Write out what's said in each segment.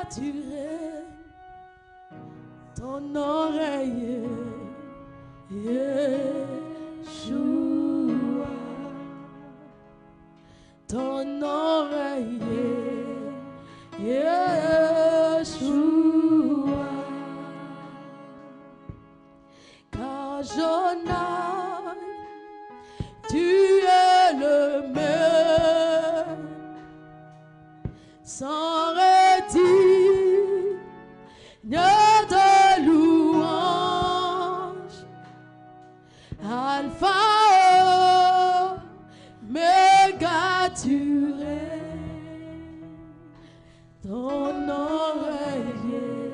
tu règnes, ton oreiller, Yeshua, ton oreiller, Yeshua, car Jonas, tu es le meilleur, sans redire de louange, Alpha, Omega, tu règnes, ton oreiller,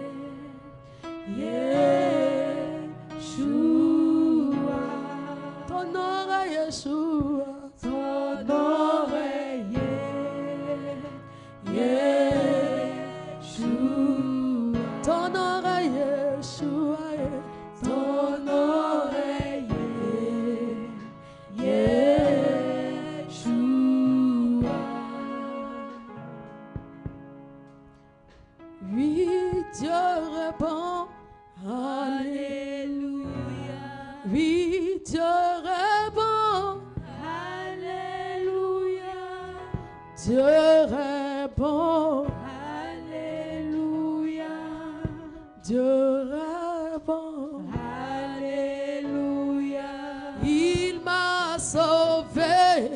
Yeshua, ton oreille, Yeshua, ton oreille, Yeshua, ton oreille, Yeshua, ton oreille, Yeshua. Oui, Dieu répond, Alléluia. Oui, Dieu répond, Alléluia. Dieu répond, Alléluia. Dieu répond, Alléluia. Il m'a sauvé,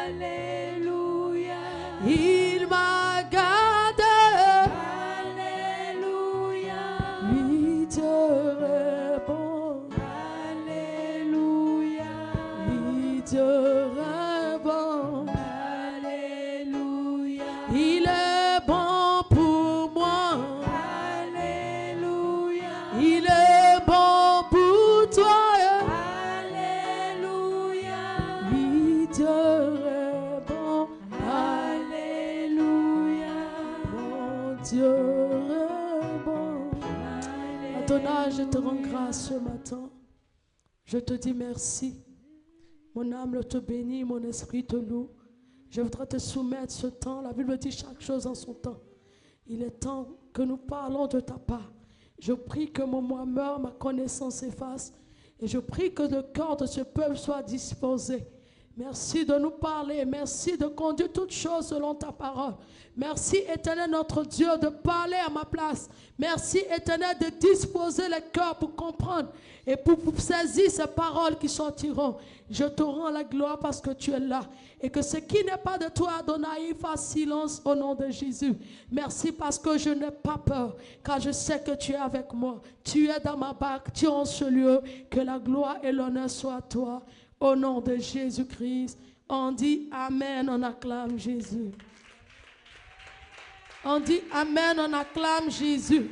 Alléluia. Il m'a gardé, Alléluia. Oui, Dieu répond, Alléluia. Oui, Dieu répond, Alléluia. Il est bon pour moi, Alléluia. Il est bon pour toi, Alléluia. Oui, Dieu répond, Alléluia. Mon Dieu répond. Adonai, je te rends grâce ce matin. Je te dis merci. Mon âme te bénit, mon esprit te loue. Je voudrais te soumettre ce temps. La Bible dit chaque chose en son temps. Il est temps que nous parlons de ta part. Je prie que mon moi meure, ma connaissance s'efface. Et je prie que le cœur de ce peuple soit disposé. Merci de nous parler. Merci de conduire toutes choses selon ta parole. Merci, Éternel, notre Dieu, de parler à ma place. Merci, Éternel, de disposer les cœurs pour comprendre et pour saisir ces paroles qui sortiront. Je te rends la gloire parce que tu es là. Et que ce qui n'est pas de toi, Adonai, fasse silence au nom de Jésus. Merci parce que je n'ai pas peur, car je sais que tu es avec moi. Tu es dans ma barque, tu es en ce lieu. Que la gloire et l'honneur soient à toi. Au nom de Jésus-Christ, on dit Amen, on acclame Jésus. On dit Amen, on acclame Jésus.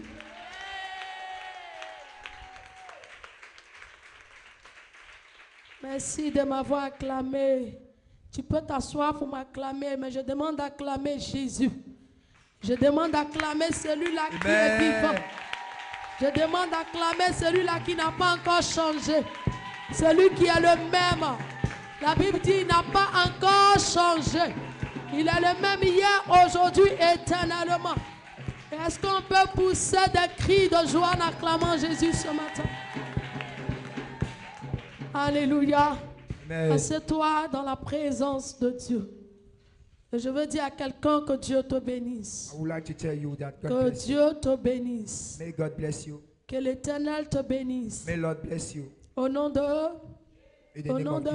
Merci de m'avoir acclamé. Tu peux t'asseoir pour m'acclamer, mais je demande d'acclamer Jésus. Je demande d'acclamer celui-là qui est vivant. Je demande d'acclamer celui-là qui n'a pas encore changé. Celui qui est le même. La Bible dit qu'il n'a pas encore changé. Il est le même hier, aujourd'hui, éternellement. Est-ce qu'on peut pousser des cris de joie en acclamant Jésus ce matin? Alléluia. Assieds-toi dans la présence de Dieu. Et je veux dire à quelqu'un que Dieu te bénisse. Que Dieu te bénisse. May God bless you. Que l'Éternel te bénisse. May Lord bless you. Au nom de... Au nom de...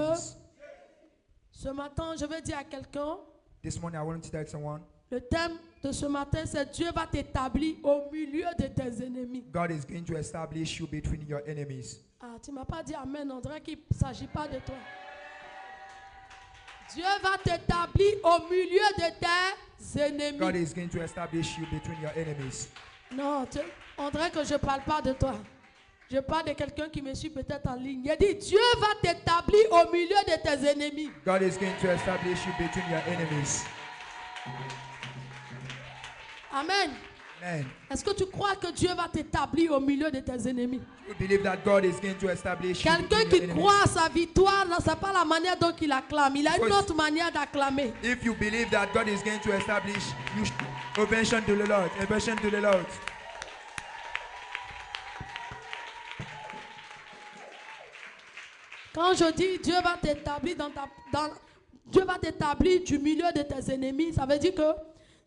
Ce matin, je veux dire à quelqu'un. This morning I want to tell someone. Le thème de ce matin, c'est Dieu va t'établir au milieu de tes ennemis. God is going to establish you between your enemies. Ah, tu m'as pas dit amen, on dirait qu'il ne s'agit pas de toi. Dieu va t'établir au milieu de tes ennemis. God is going to establish you between your enemies. Non, on dirait que je ne parle pas de toi. Je parle de quelqu'un qui me suit peut-être en ligne. Il dit, Dieu va t'établir au milieu de tes ennemis. God is going to establish you between your enemies. Amen. Amen. Est-ce que tu crois que Dieu va t'établir au milieu de tes ennemis? You believe that God is going to establish you Quelqu'un between qui your enemies. croit à sa victoire, ce n'est pas la manière dont il acclame. Il a une autre manière d'acclamer. If you believe that God is going to establish you, Ovation to the Lord. Ovation to the Lord. Quand je dis Dieu va t'établir Dieu va t'établir du milieu de tes ennemis, ça veut dire que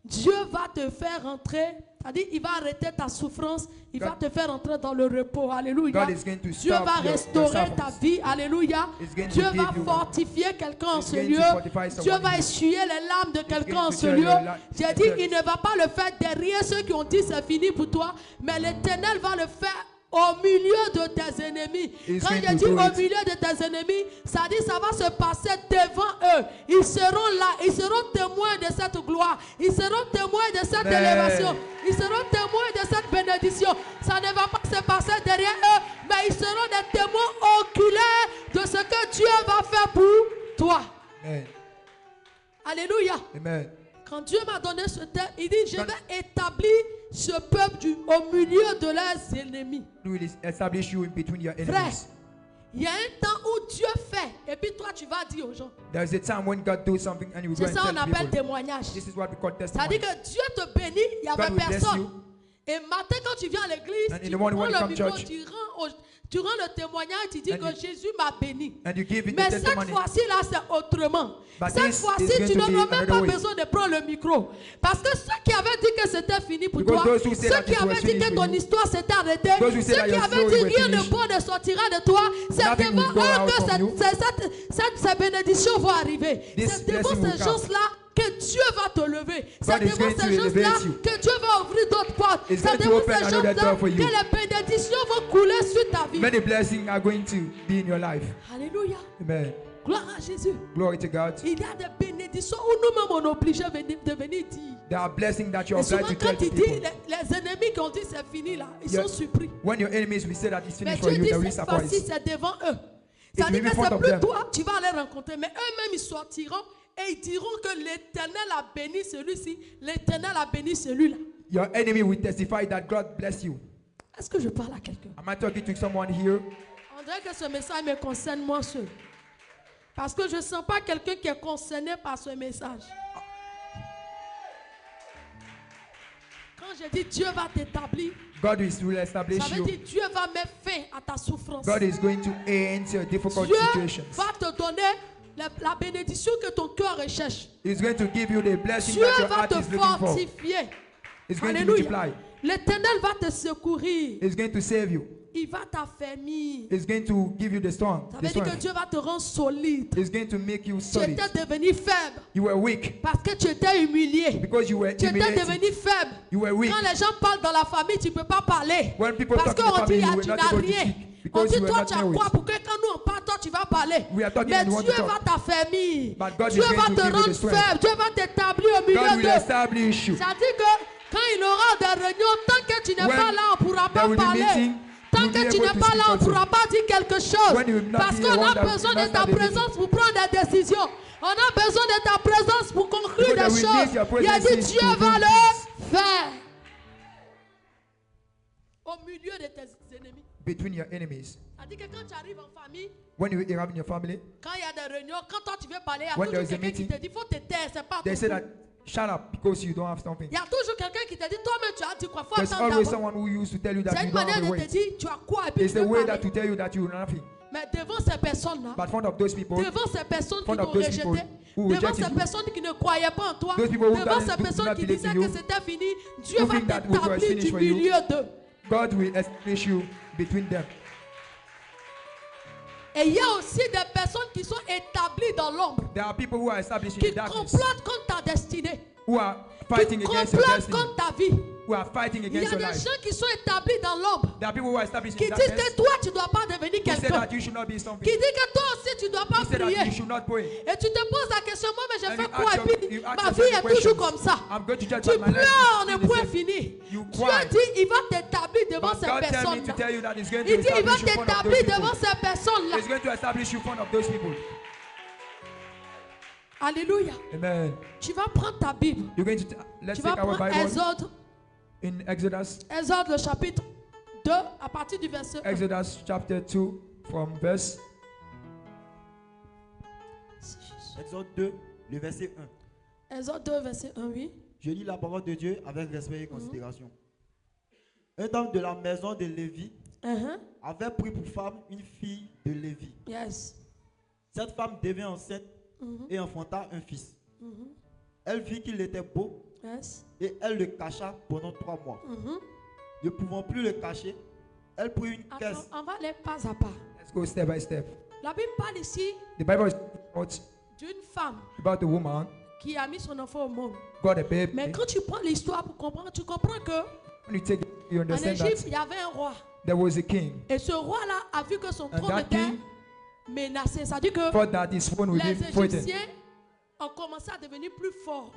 Dieu va te faire entrer, c'est-à-dire il va arrêter ta souffrance, il va te faire entrer dans le repos. Alléluia. Dieu va restaurer ta vie. Alléluia. Dieu va fortifier quelqu'un en ce lieu. Dieu va essuyer les larmes de quelqu'un en ce lieu. J'ai dit, il ne va pas le faire derrière ceux qui ont dit c'est fini pour toi, mais l'Éternel va le faire au milieu de tes ennemis. Quand il dit au milieu de tes ennemis, ça dit ça va se passer devant eux. Ils seront là, ils seront témoins de cette gloire, ils seront témoins de cette élévation, ils seront témoins de cette bénédiction. Ça ne va pas se passer derrière eux, mais ils seront des témoins oculaires de ce que Dieu va faire pour toi. Amen. Alléluia. Amen. Quand Dieu m'a donné ce terme, il dit, je vais établir ce peuple au milieu de leurs ennemis. He will establish you in between your Frère, enemies. il y a un temps où Dieu fait, et puis toi tu vas dire aux gens. There is a time when God does something and you will go C'est ça and qu'on tell appelle people. témoignage. This is what we call Ça testimony. dit que Dieu te bénit, il n'y avait God will bless personne. you. Et matin quand tu viens à l'église, And in tu the morning prends when you le come micro, church, tu rends le témoignage, tu dis and que you- Jésus m'a béni. And you give it Mais the cette testimony. fois-ci là c'est autrement. But Cette this fois-ci is going tu to be n'auras même another pas way. besoin de prendre le micro. Parce que ceux qui avaient dit que c'était fini pour Because toi, those who say ceux that qui it was avaient dit finished que for ton you, histoire s'était arrêtée, those who say ceux that qui your avaient story dit was rien de finished, bon ne sortira de toi, c'est nothing devant will go eux out que from you. ces bénédictions vont arriver. This C'est devant blessing will ces come. gens-là que Dieu va te lever. C'est God is devant going to ces gens-là elevate you. que Dieu va ouvrir d'autres portes. He's C'est going to devant open ces another gens-là door for que you. les bénédictions vont couler sur ta vie. Many blessings are going to be in your life. Alléluia. Amen. Gloire à Jésus. Glory to God. Il y a des bénédictions où nous-mêmes on est obligés de venir dire. There are blessings that you're Et souvent obliged to quand tell il to dit, people. les ennemis qui ont dit c'est fini là, ils Yeah. sont surpris. When your enemies will say that it's Mais finished for Dieu you, dit they will be cette fois-ci surprised. c'est devant eux. It Ça will dit be que in front c'est of plus them. toi, tu vas les rencontrer. Mais eux-mêmes ils sortiront et ils diront que l'Éternel a béni celui-ci, l'Éternel a béni celui-là. Your enemy will testify that God bless you. Est-ce que je parle à quelqu'un? Am I talking to someone here? On dirait que ce message me concerne moi seul. Parce que je ne sens pas quelqu'un qui est concerné par ce message. Quand je dis Dieu va t'établir, God will establish ça veut you. dire Dieu va mettre fin à ta souffrance. God is going to end your difficult Dieu situations. va te donner la bénédiction que ton cœur recherche. He's going to give you the blessing Dieu that your va heart te is looking for. fortifier. He's going to Alléluia. multiply. L'Éternel va te secourir. He's going to save you. Il va t'affermir. He's going to give you the strong. Ça The veut dire que strength. Dieu va te rendre solide. He's going to make you Tu solid. étais devenu faible You were weak parce que tu étais humilié. because you were Tu étais humiliated. devenu faible. You were weak. Quand les gens parlent dans la famille, tu ne peux pas parler. When people Parce talk in the qu'on dit, family, ah, you tu were n'as not able to rien. speak On because dit, you were toi, not tu as married. quoi? Pour que quand nous on parle, toi, tu vas parler. We are talking Mais and you want Dieu to talk. va t'affermir. But God Dieu is going va to te give you the rendre strength. faible. Dieu va t'établir au God milieu will d'eux. establish you. Ça dit que quand il aura des réunions, tant que tu n'es When pas là, on ne pourra there pas will be parler. meeting, Tant you'll be que tu able n'es to pas speak là, on ne also. pourra pas dire quelque chose. When you will not Parce be qu'on the one a that besoin will de ta master the présence pour prendre des décisions. On a besoin de ta présence pour conclure Because des we need choses. your Il a dit, presence Dieu to do va things. le faire. Au milieu de tes ennemis. Between your enemies. C'est-à-dire que quand tu arrives en famille, When you have in your family, quand il y a des réunions, quand toi tu veux parler, il y a When toujours there is a quelqu'un qui meeting, te dit, il faut te taire, c'est pas they ton say tour. that shut up because you don't have something. Il y a toujours quelqu'un qui te dit, toi-même tu as dit quoi, faut There's attendre always d'abord. someone who used to tell you that C'est you une don't have manière the de te weight. dire, tu as quoi, et puis It's tu the veux way parler. that to tell you that you have nothing. Mais devant ces personnes-là, But front of those people, devant ces personnes qui front of t'ont those rejeté, people who devant rejected ces you, personnes qui ne croyaient pas en toi, those people who devant do ces personnes not qui believe disaient in you, que c'était fini, Dieu who va think that it was t'établir finished du for you, milieu d'eux. God will establish you between them. Et il y a aussi des personnes qui sont établies dans l'ombre, There are people who are established in qui the darkness, complotent contre ta destinée, who are qui fighting against your complotent destiny, contre ta vie. who are fighting Il y against a your des life. gens qui sont établis dans l'ombre, There are people who are established qui in disent darkness, que toi tu ne dois pas devenir who say quelqu'un, that you should not be something, qui disent que toi aussi tu ne dois pas who say that you prier. should not pray. Et tu te poses la question, moi mais j'ai And fait you quoi? ask Et puis you ask ma yourself vie the est question, toujours comme ça. I'm going to judge Tu by my life. pleures, on ne It's the point same. fini. You Dieu cry. dit, il va t'établir devant But ces God tell me to personnes-là. tell you that He's going to Il dit, il va establish you in front of those t'établir people. devant ces personnes-là. He's going to establish you in front of those people. Alléluia. Amen. Tu vas prendre ta Bible. You're going to let's Tu vas take our prendre Bible Exode, in Exodus, Exode le chapitre 2 à partir du verset 1. Exodus chapter 2 from verse Exode 2, le verset 1. Exode 2, verset 1, oui. Je lis la parole de Dieu avec respect et considération. Un homme de la maison de Lévi avait pris pour femme une fille de Lévi. Yes. Cette femme devint enceinte et enfanta un fils. Elle vit qu'il était beau et elle le cacha pendant 3 mois. Ne pouvant plus le cacher, elle prit une caisse. On va aller pas à pas. Let's go step by step. La Bible parle ici The Bible is about d'une femme a woman qui a mis son enfant au monde. got a baby. Mais quand tu prends l'histoire pour comprendre, tu comprends que When you take, you en understand Égypte, that il y avait un roi. there was a king. Et ce roi-là a vu que son And trône that était king menacé. Ça dit que thought that his phone would les be threatened. Égyptiens ont commencé à devenir plus forts.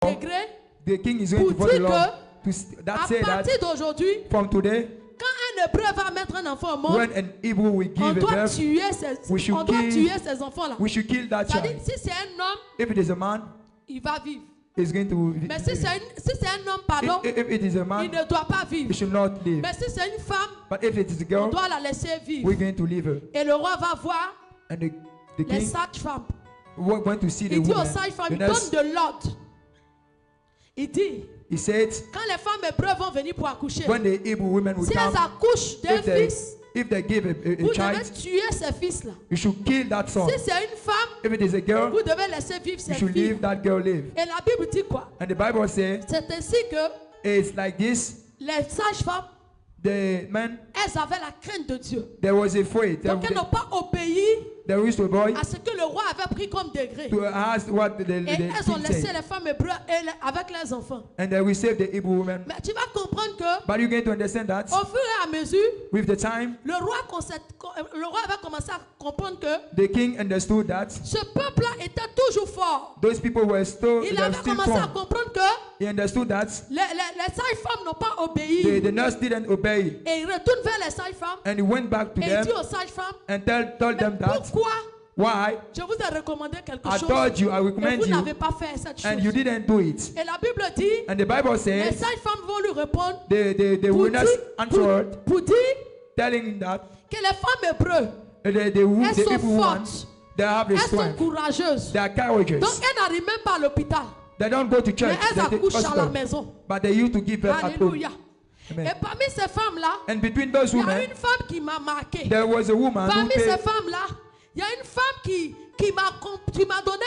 Degré The king is going to pour follow the dire law. que That à say that partir d'aujourd'hui, from today, quand un hébreu va mettre un enfant au monde, when an Hebrew will on give a doit birth, tuer we should on doit kill- tuer ces enfants-là. we should kill that C'est-à-dire, child. si c'est un homme, If it is a man, il va vivre. he's going to. Mais si c'est un homme, pardon, If it is a il man, ne doit pas vivre. he should not live. Mais si c'est une femme, But if it is a on girl, doit la laisser vivre. we're going to leave her. Et le roi va voir And the les king sages-femmes. went to see the Il dit aux woman. sages-femmes, The il donne nurse, de l'ordre. Il dit, he said, quand les femmes hébreues vont venir pour accoucher, when the Hebrew women will si elles come, accouchent d'un fils, if they give a vous devez child, tuer ces fils-là. you should kill that son. Si c'est une femme, If it is a girl, vous devez laisser vivre you ces should filles. leave that girl live. Et la Bible dit quoi? And the Bible says, C'est ainsi que it's like this. les sages-femmes, The men, elles avaient la crainte de Dieu. there was a faith. Donc elles n'ont pas obéi There used to a boy à ce que le roi avait pris comme degré. to ask what the Et elles ont king laissé said. les femmes hébreues avec leurs enfants. And they received the Hebrew woman. Mais tu vas comprendre que But you're going to understand that au fur et à mesure, with the time, le roi avait commencé à comprendre que the king understood that ce peuple-là était toujours fort. those people were still, Il they were avait still commencé à strong. comprendre que He understood that les sages-femmes n'ont pas obéi. the nurse didn't obey. Et il retourne vers les sages-femmes And he went back to et il them dit aux sages-femmes, and told mais them that pourquoi why je vous ai recommandé quelque I chose told you, I et recommend vous you, n'avez pas fait cette and you chose. didn't do it. Et la Bible dit, And the Bible les says sages-femmes vont lui répondre the pour witness dire, answered, pour dire telling him that que les femmes hébreues, the elles sont Hebrew ones, fortes, they have the elles sont strength, courageuses. they are courageous. Donc elles n'arrivent même pas à l'hôpital, They don't go to mais church, elles they take accouchent à la hospital, maison. but they used to give birth at home. Alléluia. Amen. Et parmi ces femmes-là, And between those il y a women, une femme qui m'a marqué. there was a woman who Parmi ces said, femmes-là, il y a une femme qui m'a donné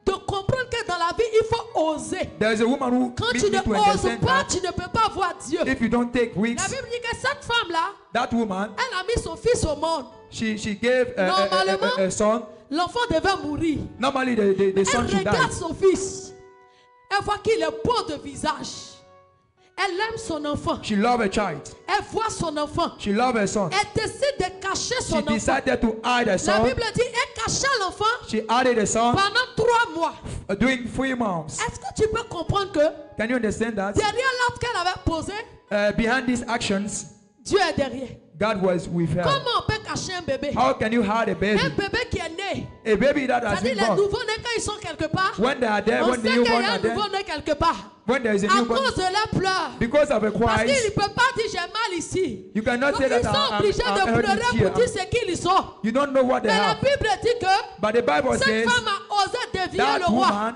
de comprendre que dans la vie, il faut oser. there's a woman who Quand made tu me ne to oses understand pas, that tu ne peux pas voir Dieu. if you don't take La risks, Bible dit que cette femme-là, that woman, elle a mis son fils au monde. she gave Normalement, a son. L'enfant devait mourir. Normally the Elle son should die. regarde son fils. Elle voit qu'il est beau de visage. Elle aime son enfant. She loved a child. Elle voit son enfant. She loved her son. Elle décide de cacher son She enfant. decided to hide her La son. Bible dit, elle cachait l'enfant She hided her son pendant 3 mois. during 3 months. Est-ce que tu peux comprendre que Can you understand that? derrière l'acte qu'elle avait posé, Behind these actions, Dieu est derrière. God was with her. Comment on peut cacher un bébé? How can you hide a baby? Un bébé qui est né. A baby that has C'est-à-dire been les born. nouveaux-nés quand ils sont quelque part, When they are there, on when sait the qu'il y newborn a are un there, nouveau-né quelque part. when there is a À newborn, cause de leurs pleurs. because of a Parce qu'ils cry, ne peuvent pas dire j'ai mal ici. you cannot Donc say ils that sont obligés de I'm pleurer hurting pour dire here. ce qu'ils sont. You don't know what they Mais la have. Bible dit que But the Bible cette says femme a osé défier that le roi. woman,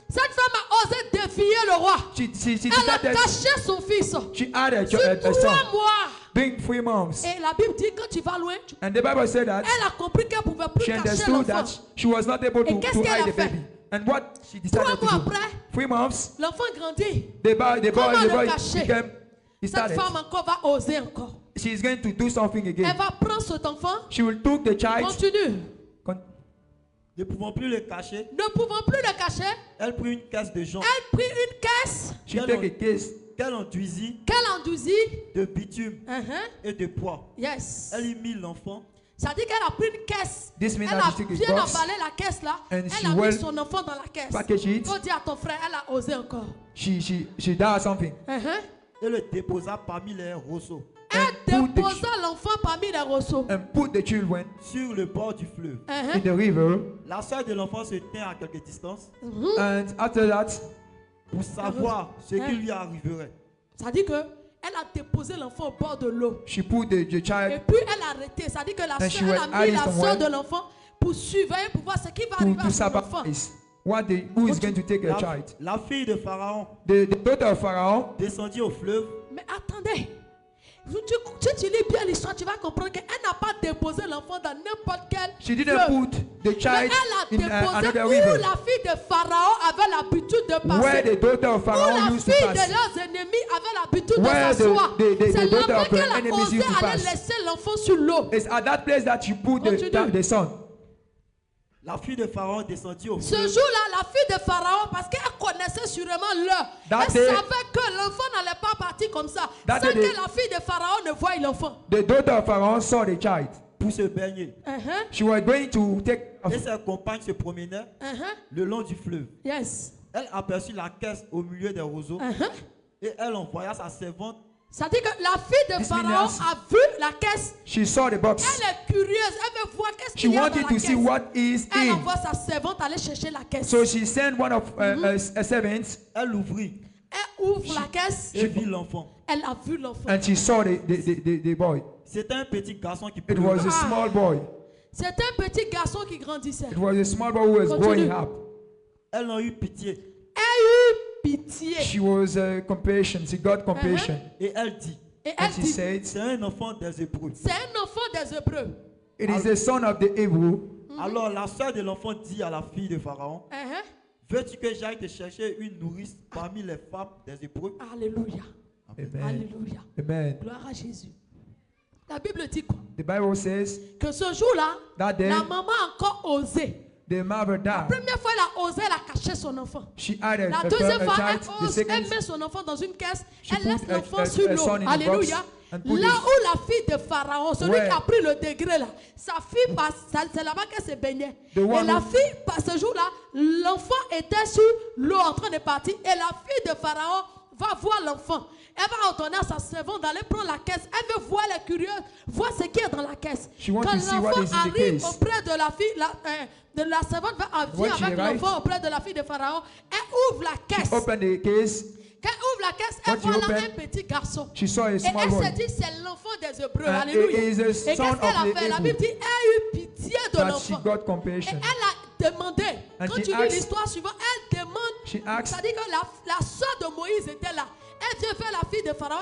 Cette femme a osé défier le roi. she Elle a decided, caché son fils. she had a Sur son 3 mois. during 3 months. Et la Bible dit quand tu vas loin, And the Bible said that elle a compris qu'elle ne pouvait plus she cacher understood l'enfant. that she was not able Et to qu'est-ce qu'elle hide a the fait? baby. And what she 3 decided mois to do. après, 3 months, l'enfant grandit. the Comment le boy cacher? became, he Cette started. femme encore va oser encore. She's going to do something again. Elle va prendre cet enfant. She will take the child. Continue. Ne pouvant plus le cacher, Ne pouvant plus le cacher, elle prit une caisse de jonc elle prit une caisse She take a case qu'elle enduisit qu'elle enduisit. de bitume Uh-huh. et de poids. Yes. Elle y mit l'enfant. Ça dit qu'elle a pris une caisse. This means Elle that a she took his bien box emballé la caisse là. and Elle she a mis well son enfant dans la caisse. package it. Faut dire à ton frère, elle a osé encore. She does something. Uh-huh. Et le déposa parmi les roseaux. Elle And put déposa l'enfant parmi les roseaux. and put the children sur le bord du fleuve. in the river. La sœur de l'enfant se tint à quelque distance And after that, pour savoir ce qui lui arriverait. Ça dit que elle a déposé l'enfant au bord de l'eau. she put the Et child puis elle a arrêté. Ça dit que la And she sœur, was elle a mis la hiding sœur somewhere. de l'enfant pour surveiller, pour voir ce qui va arriver to à son enfant. sacrifice. Who is going to take a child? La fille de Pharaon The daughter of Pharaoh, descendit au fleuve. Mais attendez, si tu lis bien l'histoire, tu vas comprendre qu'elle n'a pas déposé l'enfant dans n'importe quel she didn't fleuve. put the Mais child elle in a déposé another où river. la fille de Pharaon avait l'habitude de Where passer. the daughter of Où Pharaoh la used to fille de pass. leurs ennemis avait l'habitude de Where s'asseoir. the C'est daughter là-bas of qu'elle her a enemies osé used to aller pass. laisser l'enfant sur l'eau. It's at that place that you put Continue. the son. La fille de Pharaon descendit au Ce fleuve. jour-là, la fille de Pharaon, parce qu'elle connaissait sûrement l'heure, That elle day- savait que l'enfant n'allait pas partir comme ça, That sans day- que la fille de Pharaon ne voie l'enfant. The daughter of Pharaoh saw the child. Pour se baigner. She was going to take Et ses compagnes se promenaient le long du fleuve. Yes. Elle aperçut la caisse au milieu des roseaux et elle envoya sa servante. Ça dit que la fille de This Pharaon means- a vu la caisse. She saw the box. Elle est curieuse, elle veut voir qu'est-ce She qu'il y a dans wanted la to caisse. see what is Elle in. envoie sa servante aller chercher la caisse. So she sent one of her servants Elle l'ouvrit Elle ouvre la caisse, et vit l'enfant. elle a vu l'enfant. and she saw the boy. C'était un petit garçon qui It pleurait. was a small boy. C'est un petit garçon qui grandissait. It was a small boy who was Continue. growing up. Elle en eut pitié Elle eut pitié. She was compassion. She got compassion. et elle dit, Et And elle she dit, said, c'est un enfant des Hébreux. c'est un enfant des Hébreux. it is the son of the Hebrew. Alors la sœur de l'enfant dit à la fille de Pharaon, Uh-huh. veux-tu que j'aille te chercher une nourrice parmi les femmes des Hébreux? Alléluia. Amen. Alléluia. Amen. Gloire à Jésus. La Bible dit quoi? The Bible says Que ce jour-là, that day la maman a encore osé. the mother La died. première fois, elle a osé, elle a caché son enfant. She added La a deuxième fois, child. elle The ose, elle second, met son enfant dans une caisse, She elle laisse put a- l'enfant a sur l'eau. son in a Alléluia. box and put Là it- où la fille de Pharaon, celui Where- qui a pris le degré là, sa fille passe, c'est là-bas qu'elle se baignait. The Et one la who- fille, ce jour-là, l'enfant était sur l'eau en train de partir. Et la fille de Pharaon va voir l'enfant. Elle va ordonner à sa servante d'aller prendre la caisse. Elle veut voir, elle est curieuse, voir ce qui est dans la caisse. She wants Quand to see what l'enfant is in the arrive case. auprès de la fille, de la servante va When venir she avec arrives, l'enfant auprès de la fille de Pharaon. Elle ouvre la caisse. opened the case. Quand elle ouvre la caisse, elle When she voit là opened, un petit garçon. She saw a Et small elle boy se dit, c'est l'enfant des Hébreux. And Alléluia. it is a Et son qu'est-ce qu'elle of a the fait? La Hebrew. Bible dit, elle a eu pitié de that she l'enfant. got Et compassion. elle a demandé, And quand she tu lis asked- l'histoire suivante, elle demande, She asked- c'est-à-dire que la soeur de Moïse était là. Elle vient vers la fille de Pharaon,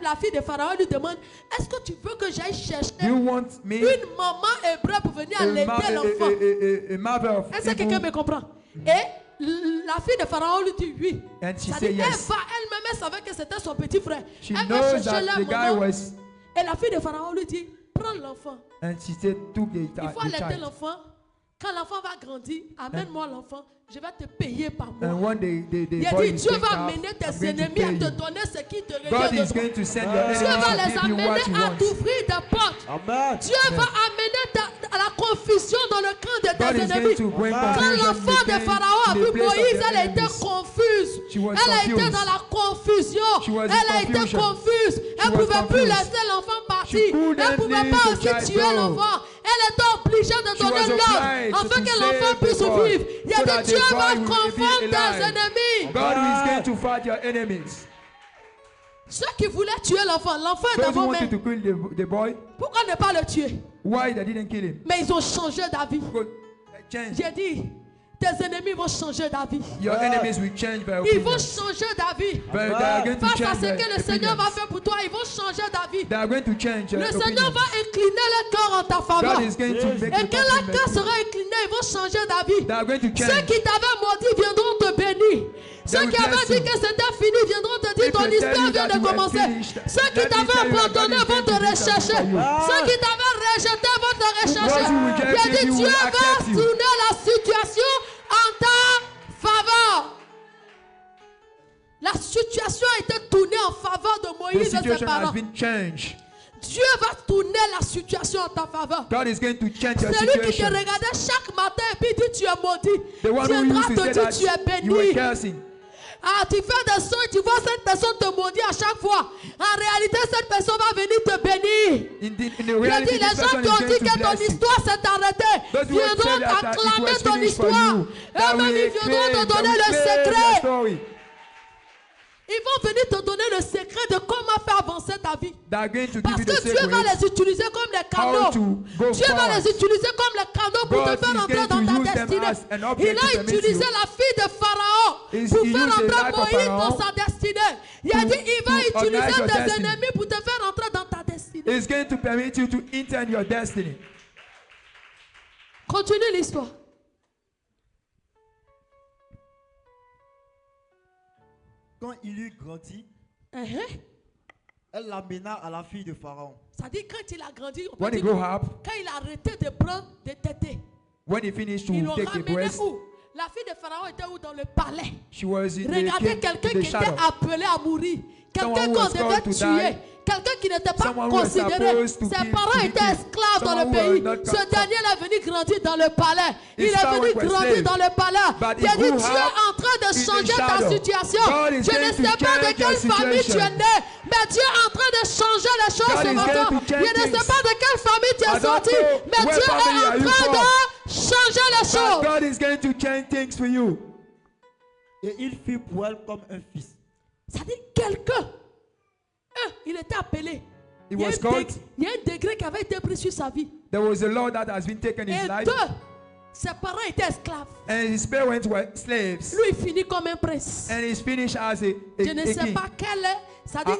la fille de Pharaon lui demande, est-ce que tu veux que j'aille chercher Do you want me, une maman hébreu pour venir aider l'enfant? a mother of Est-ce que quelqu'un Hebrew? me comprend? Et la fille de Pharaon lui dit oui. And she Ça said dit, elle yes. va elle-même, elle savait que c'était son petit frère. She Elle va knows chercher that leur the guy maman. was, Et la fille de Pharaon lui dit, prends l'enfant. and she said, took Il faut the allaiter child. l'enfant. Quand l'enfant va grandir, amène-moi l'enfant. Je vais te payer par mois. And one day the Il a boy dit, is Dieu taken va out. amener I'm tes going to ennemis pay à te you. donner ce qui te God revient is de toi. going to send your Dieu enemies va to les give you amener what you à want. t'ouvrir des portes. Amen. Dieu va amener à la confusion dans le camp de God tes is going ennemis. to bring Quand Quand confusion l'enfant de in Pharaon a the vu place of Moïse, their elle a été enemies. confuse. She was Elle a été confused. dans la confusion. She was in Elle a été confusion. confuse. Elle ne was pouvait plus confused. laisser l'enfant She partir. Elle couldn't ne pouvait leave pas the aussi child tuer go. l'enfant. Elle était obligée de She donner was l'ordre obliged afin to que save l'enfant the puisse boy, vivre. Il a so dit, that the Dieu boy va will be confondre tes alive. ennemis. God is going to fight your enemies. Ceux qui voulaient tuer l'enfant est Those dans who vos wanted mains. to kill the boy, Pourquoi ne pas le tuer? why they didn't kill him? Mais ils ont changé d'avis. Because they changed. J'ai dit, tes ennemis vont changer d'avis. Your enemies will change their Ils vont opinion. changer d'avis. But they are going to Face à change ce their que le Seigneur va opinions. faire pour toi, ils vont changer d'avis. They are going to change their Le Seigneur opinions. va incliner le cœur en ta faveur. God is going to make Et the quand leur cœur compliment. sera incliné, ils vont changer d'avis. They are going to Ceux change. qui t'avaient maudit viendront te bénir. Ceux will qui avaient bless dit you. que c'était fini viendront te dire If ton they tell histoire you vient that de you are commencer. finished, Ceux qui let me t'avaient tell you that abandonné God is vont te going to do something rechercher. for you. Ceux qui t'avaient rejeté vont te rechercher. Those who rejected Il a dit you Dieu will va accept you. tourner la situation en ta faveur. La situation a été tournée en faveur de The Moïse et ses situation has parents. been changed. Dieu va tourner la situation en ta faveur. God is going to change your Celui qui te situation. regardait chaque matin et puis dit tu es maudit. The one who Viendra used to te say dire that tu es you were béni. cursing. Ah, tu fais des soins, tu vois cette personne te maudit à chaque fois. En réalité, cette personne va venir te bénir. Je dis, les gens qui ont dit que ton histoire s'est arrêtée viendront t'acclamer ton histoire. Eux-mêmes, ils viendront te donner le secret. Ils vont venir te donner le secret de comment faire avancer ta vie. Parce que Dieu va les utiliser comme les canaux. Dieu va les utiliser comme les canaux pour te faire entrer dans ta destinée. Il a utilisé la fille de Pharaon pour faire entrer Moïse dans sa destinée. Il a dit, il va utiliser tes ennemis pour te faire entrer dans ta destinée. It's going to permit you to enter in your destiny. Continue l'histoire. Quand il eut grandi, elle l'amena à la fille de Pharaon. Ça dit quand il a grandi, When he grew up, quand il a arrêté de prendre des tétés, when he finished to il l'a take the ramené breast, où? La fille de Pharaon était où? Dans le palais. she was in Regardez the quelqu'un king, qui the était shadow. appelé à mourir. Quelqu'un Someone who qu'on was devait called to tuer. die. Quelqu'un qui n'était pas Someone who was considéré. supposed to Ses be- parents to be étaient killed. esclaves dans le Someone who pays. was not Ce dernier est venu grandir dans le palais. Il His est son venu was grandir slave. dans le palais. But Il a he dit, grew Dieu est up en train de in the changer ta shadow. situation. God is Je ne going to sais pas de change quelle your famille tu es situation. né, mais Dieu est en train de changer les choses God ce is matin. going to change Je ne sais things. pas de quelle famille tu I es don't sorti, know mais where Dieu est family are en you train from. de changer les But choses. God is going to change things for you. Et il fit pour elle comme un fils. Ça dit quelqu'un. Il était appelé. He Il y a was un called. il y a un degré qui avait été pris sur sa vie. There was a law that has been taken in Et his life, deux, ses parents étaient esclaves. and his parents were slaves, Lui, il finit comme un prince. and he's finished as a Je ne sais king. pas quelle est, ça dit,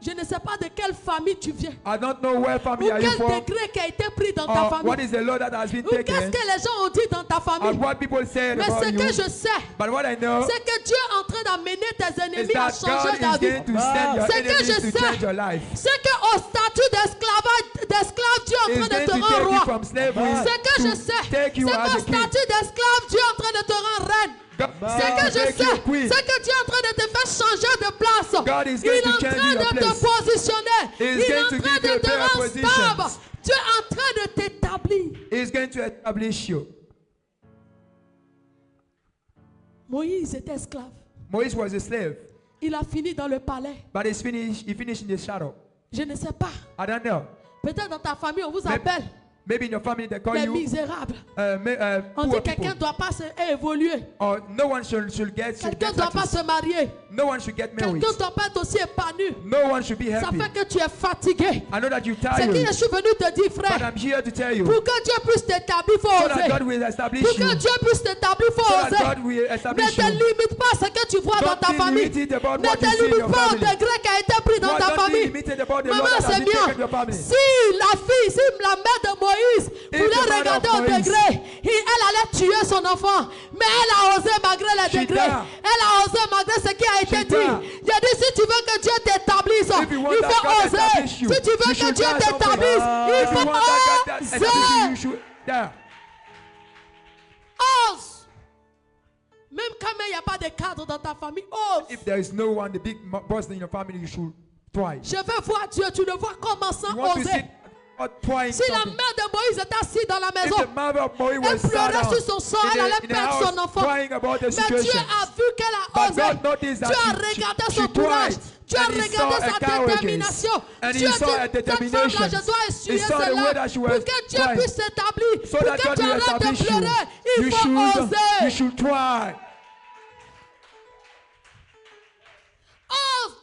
je ne sais pas de quelle famille tu viens. I don't know where Ou family are you quel from, degré qui a été pris dans ta or what famille. is the law that has been Ou qu'est-ce taken, que les gens ont dit dans ta and famille. what people say Mais about ce you. que je sais, But what I know c'est que Dieu est en train d'amener tes is ennemis à that changer God ta is vie. going to send your C'est que je enemies to sais. change your life. C'est qu'au statut d'esclave, Dieu est en He's train de going te to rendre take you roi. from slavery C'est que je to sais. take you C'est as qu'au a king. statut d'esclave, Dieu est en train de te rendre reine. God C'est que is je going to make you a sais, queen. c'est que Dieu est en train de te faire changer de place. God is Il going est to en change train your de te place. positionner. He is Il est going en to train give de you te better rendre stable. positions. Dieu est en train de t'établir. He's going to establish you. Moïse était esclave. Moses was a slave, Il a fini dans le palais. but he finished in the shadow. Je ne sais pas. I don't know. Peut-être dans ta famille, on vous Maybe- appelle Maybe in your family they call les you misérables. On poor dit que quelqu'un ne people. doit pas évoluer. Or no one should get Quelqu'un ne doit pas success. se marier. No one should get married. Quelqu'un ne doit pas être aussi épanoui. No one should be Ça happy. fait que tu es fatigué. I know that you're C'est qui je tired, suis venu te dire, but frère. I'm here to tell you Pour que Dieu puisse t'établir, il faut so that oser. God will establish Pour you. que Dieu puisse t'établir, il faut So that oser. God will Ne establish te you. limite pas à ce que tu vois dans Don't ta be famille. limited about Ne what te you see in limite your pas au family. degré qui a été pris dans ta Don't be famille. limited about the law Maman, that has c'est been bien. taken in your family. Si la mère de Moïse voulait the mother regarder of au Moïse- degré, elle allait tuer son enfant. Mais elle a osé malgré les She degrés. died. Elle a osé malgré ce qui a été She dit. died. J'ai dit, si tu veux que Dieu t'établisse, If you want il that faut God oser. establish you, Si tu veux you que should Dieu try something. t'établisse, il If you faut want that God establish you, you oser. should. Yeah. Ose. Même quand il n'y a pas de cadre dans ta famille, ose. If there is no one, the big boss in your family, you should try. Je veux voir Dieu. Tu le vois comment sans You want to oser. see God trying Si la something. mère de Moïse était assise dans la If maison, the mother of Moïse elle was sat pleurait down sur son sort, elle in allait the perdre house son enfant. crying about the Mais Dieu situation, a vu qu'elle a but osé. God noticed Dieu that a she regardé she son courage. tried, Dieu a and he regardé saw sa her courageous, détermination. and Dieu he a saw dit, her cette determination. femme-là, je dois He essuyer saw the way cela that she pour was que Dieu trying, puisse s'établir, so pour that que God tu will arrêtes de establish you. pleurer. Il You faut oser. should try. Ose.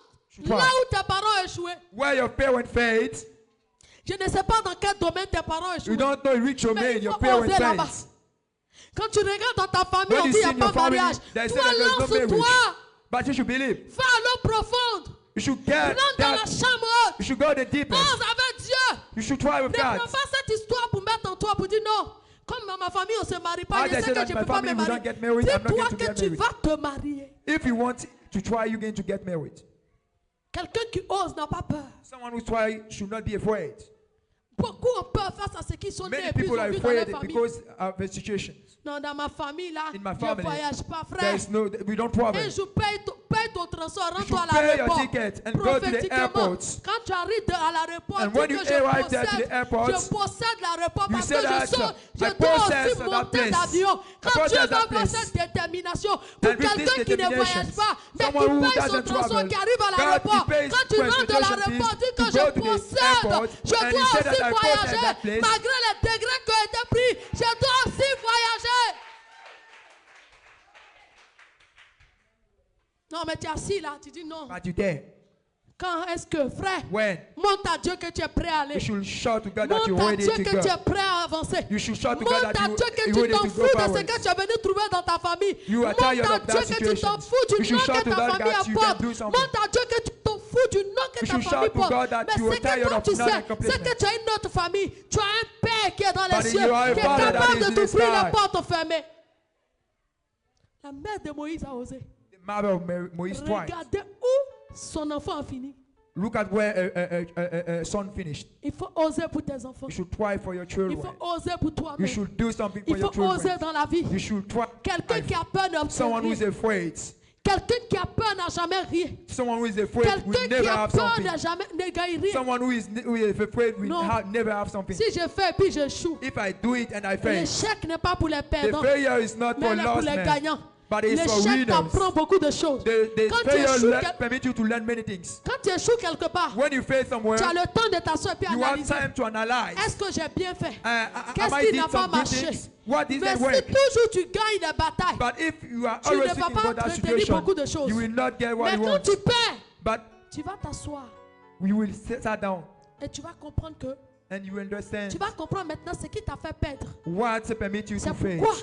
try. Là où tes parents ont échoué. Where your parents failed, Je ne sais pas dans quel domaine tes parents ont échoué. you don't know in which Mais domain il your faut parents oser là-bas. failed. Quand tu regardes dans ta famille, When on you dit il see n'y a in your pas family, mariage. they say Toi, that there's no marriage. lance-toi. But you should believe. Va à l'eau profonde. You should get Rentre dans la that. chambre haute. You should go the deepest. Ose avec Dieu. You should try with Ne prends God. pas cette histoire pour mettre en toi, pour dire non. Comme dans ma famille, on ne se marie pas. As Je I sais said que that je ne my peux pas me family, we marier. don't get married. I'm not Dis-toi going to que get tu married. vas te marier. If you want to try, you're going to get married. Quelqu'un qui ose n'a pas peur. Someone who try should not be afraid. Beaucoup ont peur face à ce qu'ils sont nés Many et puis ils people ont are vu dans leur afraid famille. because of the situations. Non, dans ma famille, là, In my je ne family, voyage pas, frère. There's no, we don't Un travel. jour, paye payes ton transport, You should rends-toi à pay your l'aéroport. ticket and go to the Prophétiquement, airport. quand tu arrives à l'aéroport, And dis when you que je arrive there to the airport, possède l'aéroport you parce say que that, je I dois possess aussi that monter place. l'avion. I Quand Dieu possess that donne place. cette détermination pour And with this quelqu'un qui ne determination, voyage pas, mais qui someone who paye son doesn't transport, travel, qui arrive à God, l'aéroport, he pays quand tu rentres de transportation l'aéroport, fees dis que to je go to the possède, airport, je and dois he said aussi that I possess voyager, that place. malgré les degrés qui ont été pris, je dois aussi voyager. Non, mais tu es assis là, tu dis non. But you there. Quand est-ce que, frère, When? montre à Dieu que tu es prêt à aller. You should shout to God that you're Montre à ready Dieu to que tu es go. prêt à avancer. You should shout to God Montre that à Dieu que you're tu ready t'en to fous go de ce forward. que tu es venu trouver dans ta famille. You are Montre tired à of Dieu that que tu t'en situation. fous du You should nom shout que to ta God famille that you can apporte. do something. Montre à Dieu que tu t'en fous du nom que You ta should famille shout to porte. God that Mais you are c'est que tired toi of tu sais, c'est non-accomplishment. que tu as une autre famille. Tu as un père qui est dans les But cieux, you are a qui est father that capable is de in the t'ouvrir sky. les portes fermées. La mère de Moïse a osé. The mother of Moise twice. Regardez où son enfant a fini. Look at where a son finished. Il faut oser pour tes enfants. You should try for your Il children. faut oser pour You toi-même. should do something for Il your faut oser children. dans la vie. You should try. Quelqu'un qui a peur Someone who is d'obtenir. afraid. Quelqu'un qui a peur n'a jamais rien. Someone who is afraid will Quelqu'un qui never a have peur something. n'a jamais ne gagne rien. Someone who is afraid will Non. never have something. Si je fais puis j'échoue, If I do it and I fail, l'échec n'est pas pour les the perdants, failure is not mais for il est pour lost les men, gagnants. but it's for L'échec winners. t'apprend beaucoup de choses. The Quand tu échoues, failure permits you to learn many things. quand tu échoues quelque part, When you fail somewhere, tu as le temps de t'asseoir et puis you have analyser. time to analyze. Est-ce que j'ai bien fait? Am Qu'est-ce I qui did n'a pas some good marché? things? What Mais didn't si work? toujours tu gagnes des batailles, But if you are tu ne always vas thinking pas about that retenir situation, beaucoup de choses. you will not get what mais you quand want. tu perds, But tu vas t'asseoir we will sit down et tu vas comprendre que and you understand tu vas comprendre maintenant ce qui t'a fait perdre. what permit you C'est to fail. pourquoi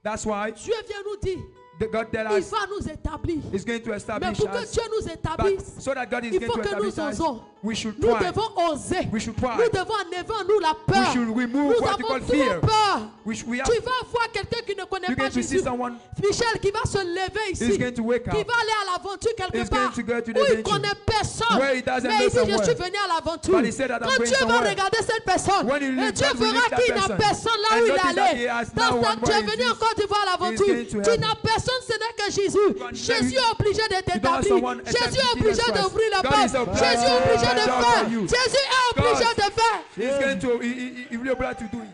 That's why Dieu vient nous dire, God tell il us va nous établir. is going to Mais establish pour que us. Dieu nous But établisse, so that God is il going faut to que nous establish us, osons. we should Nous try. devons oser. We should try. Nous devons enlever en nous la We peur. should remove Nous what you avons call trop fear. peur. We have, Tu vas voir quelqu'un qui ne connaît you're pas going to see Jésus. someone Michel qui va se lever is ici. going to wake Qui up, va aller à l'aventure quelque He's going part to go to the où il ne venture, connaît personne. where he doesn't Mais know il dit, je somewhere. suis venu à l'aventure. But he said that I'm Quand going Dieu va somewhere. regarder cette personne, When you et look, Dieu God will verra look that qu'il n'a person personne là and où il est notice that he allé. has Dans no ce one tu es where venu he en is. Côte d'Ivoire à l'aventure. He's going to Tu heaven. n'as personne, ce n'est que Jésus. Jésus est obligé de You don't have t'établir. someone Jésus except est obligé Jesus Christ. d'ouvrir la God porte. is obliged Jésus est to obligé open de the door faire. for you. Jésus est obligé God. de faire. He's going to, he will be able to do it.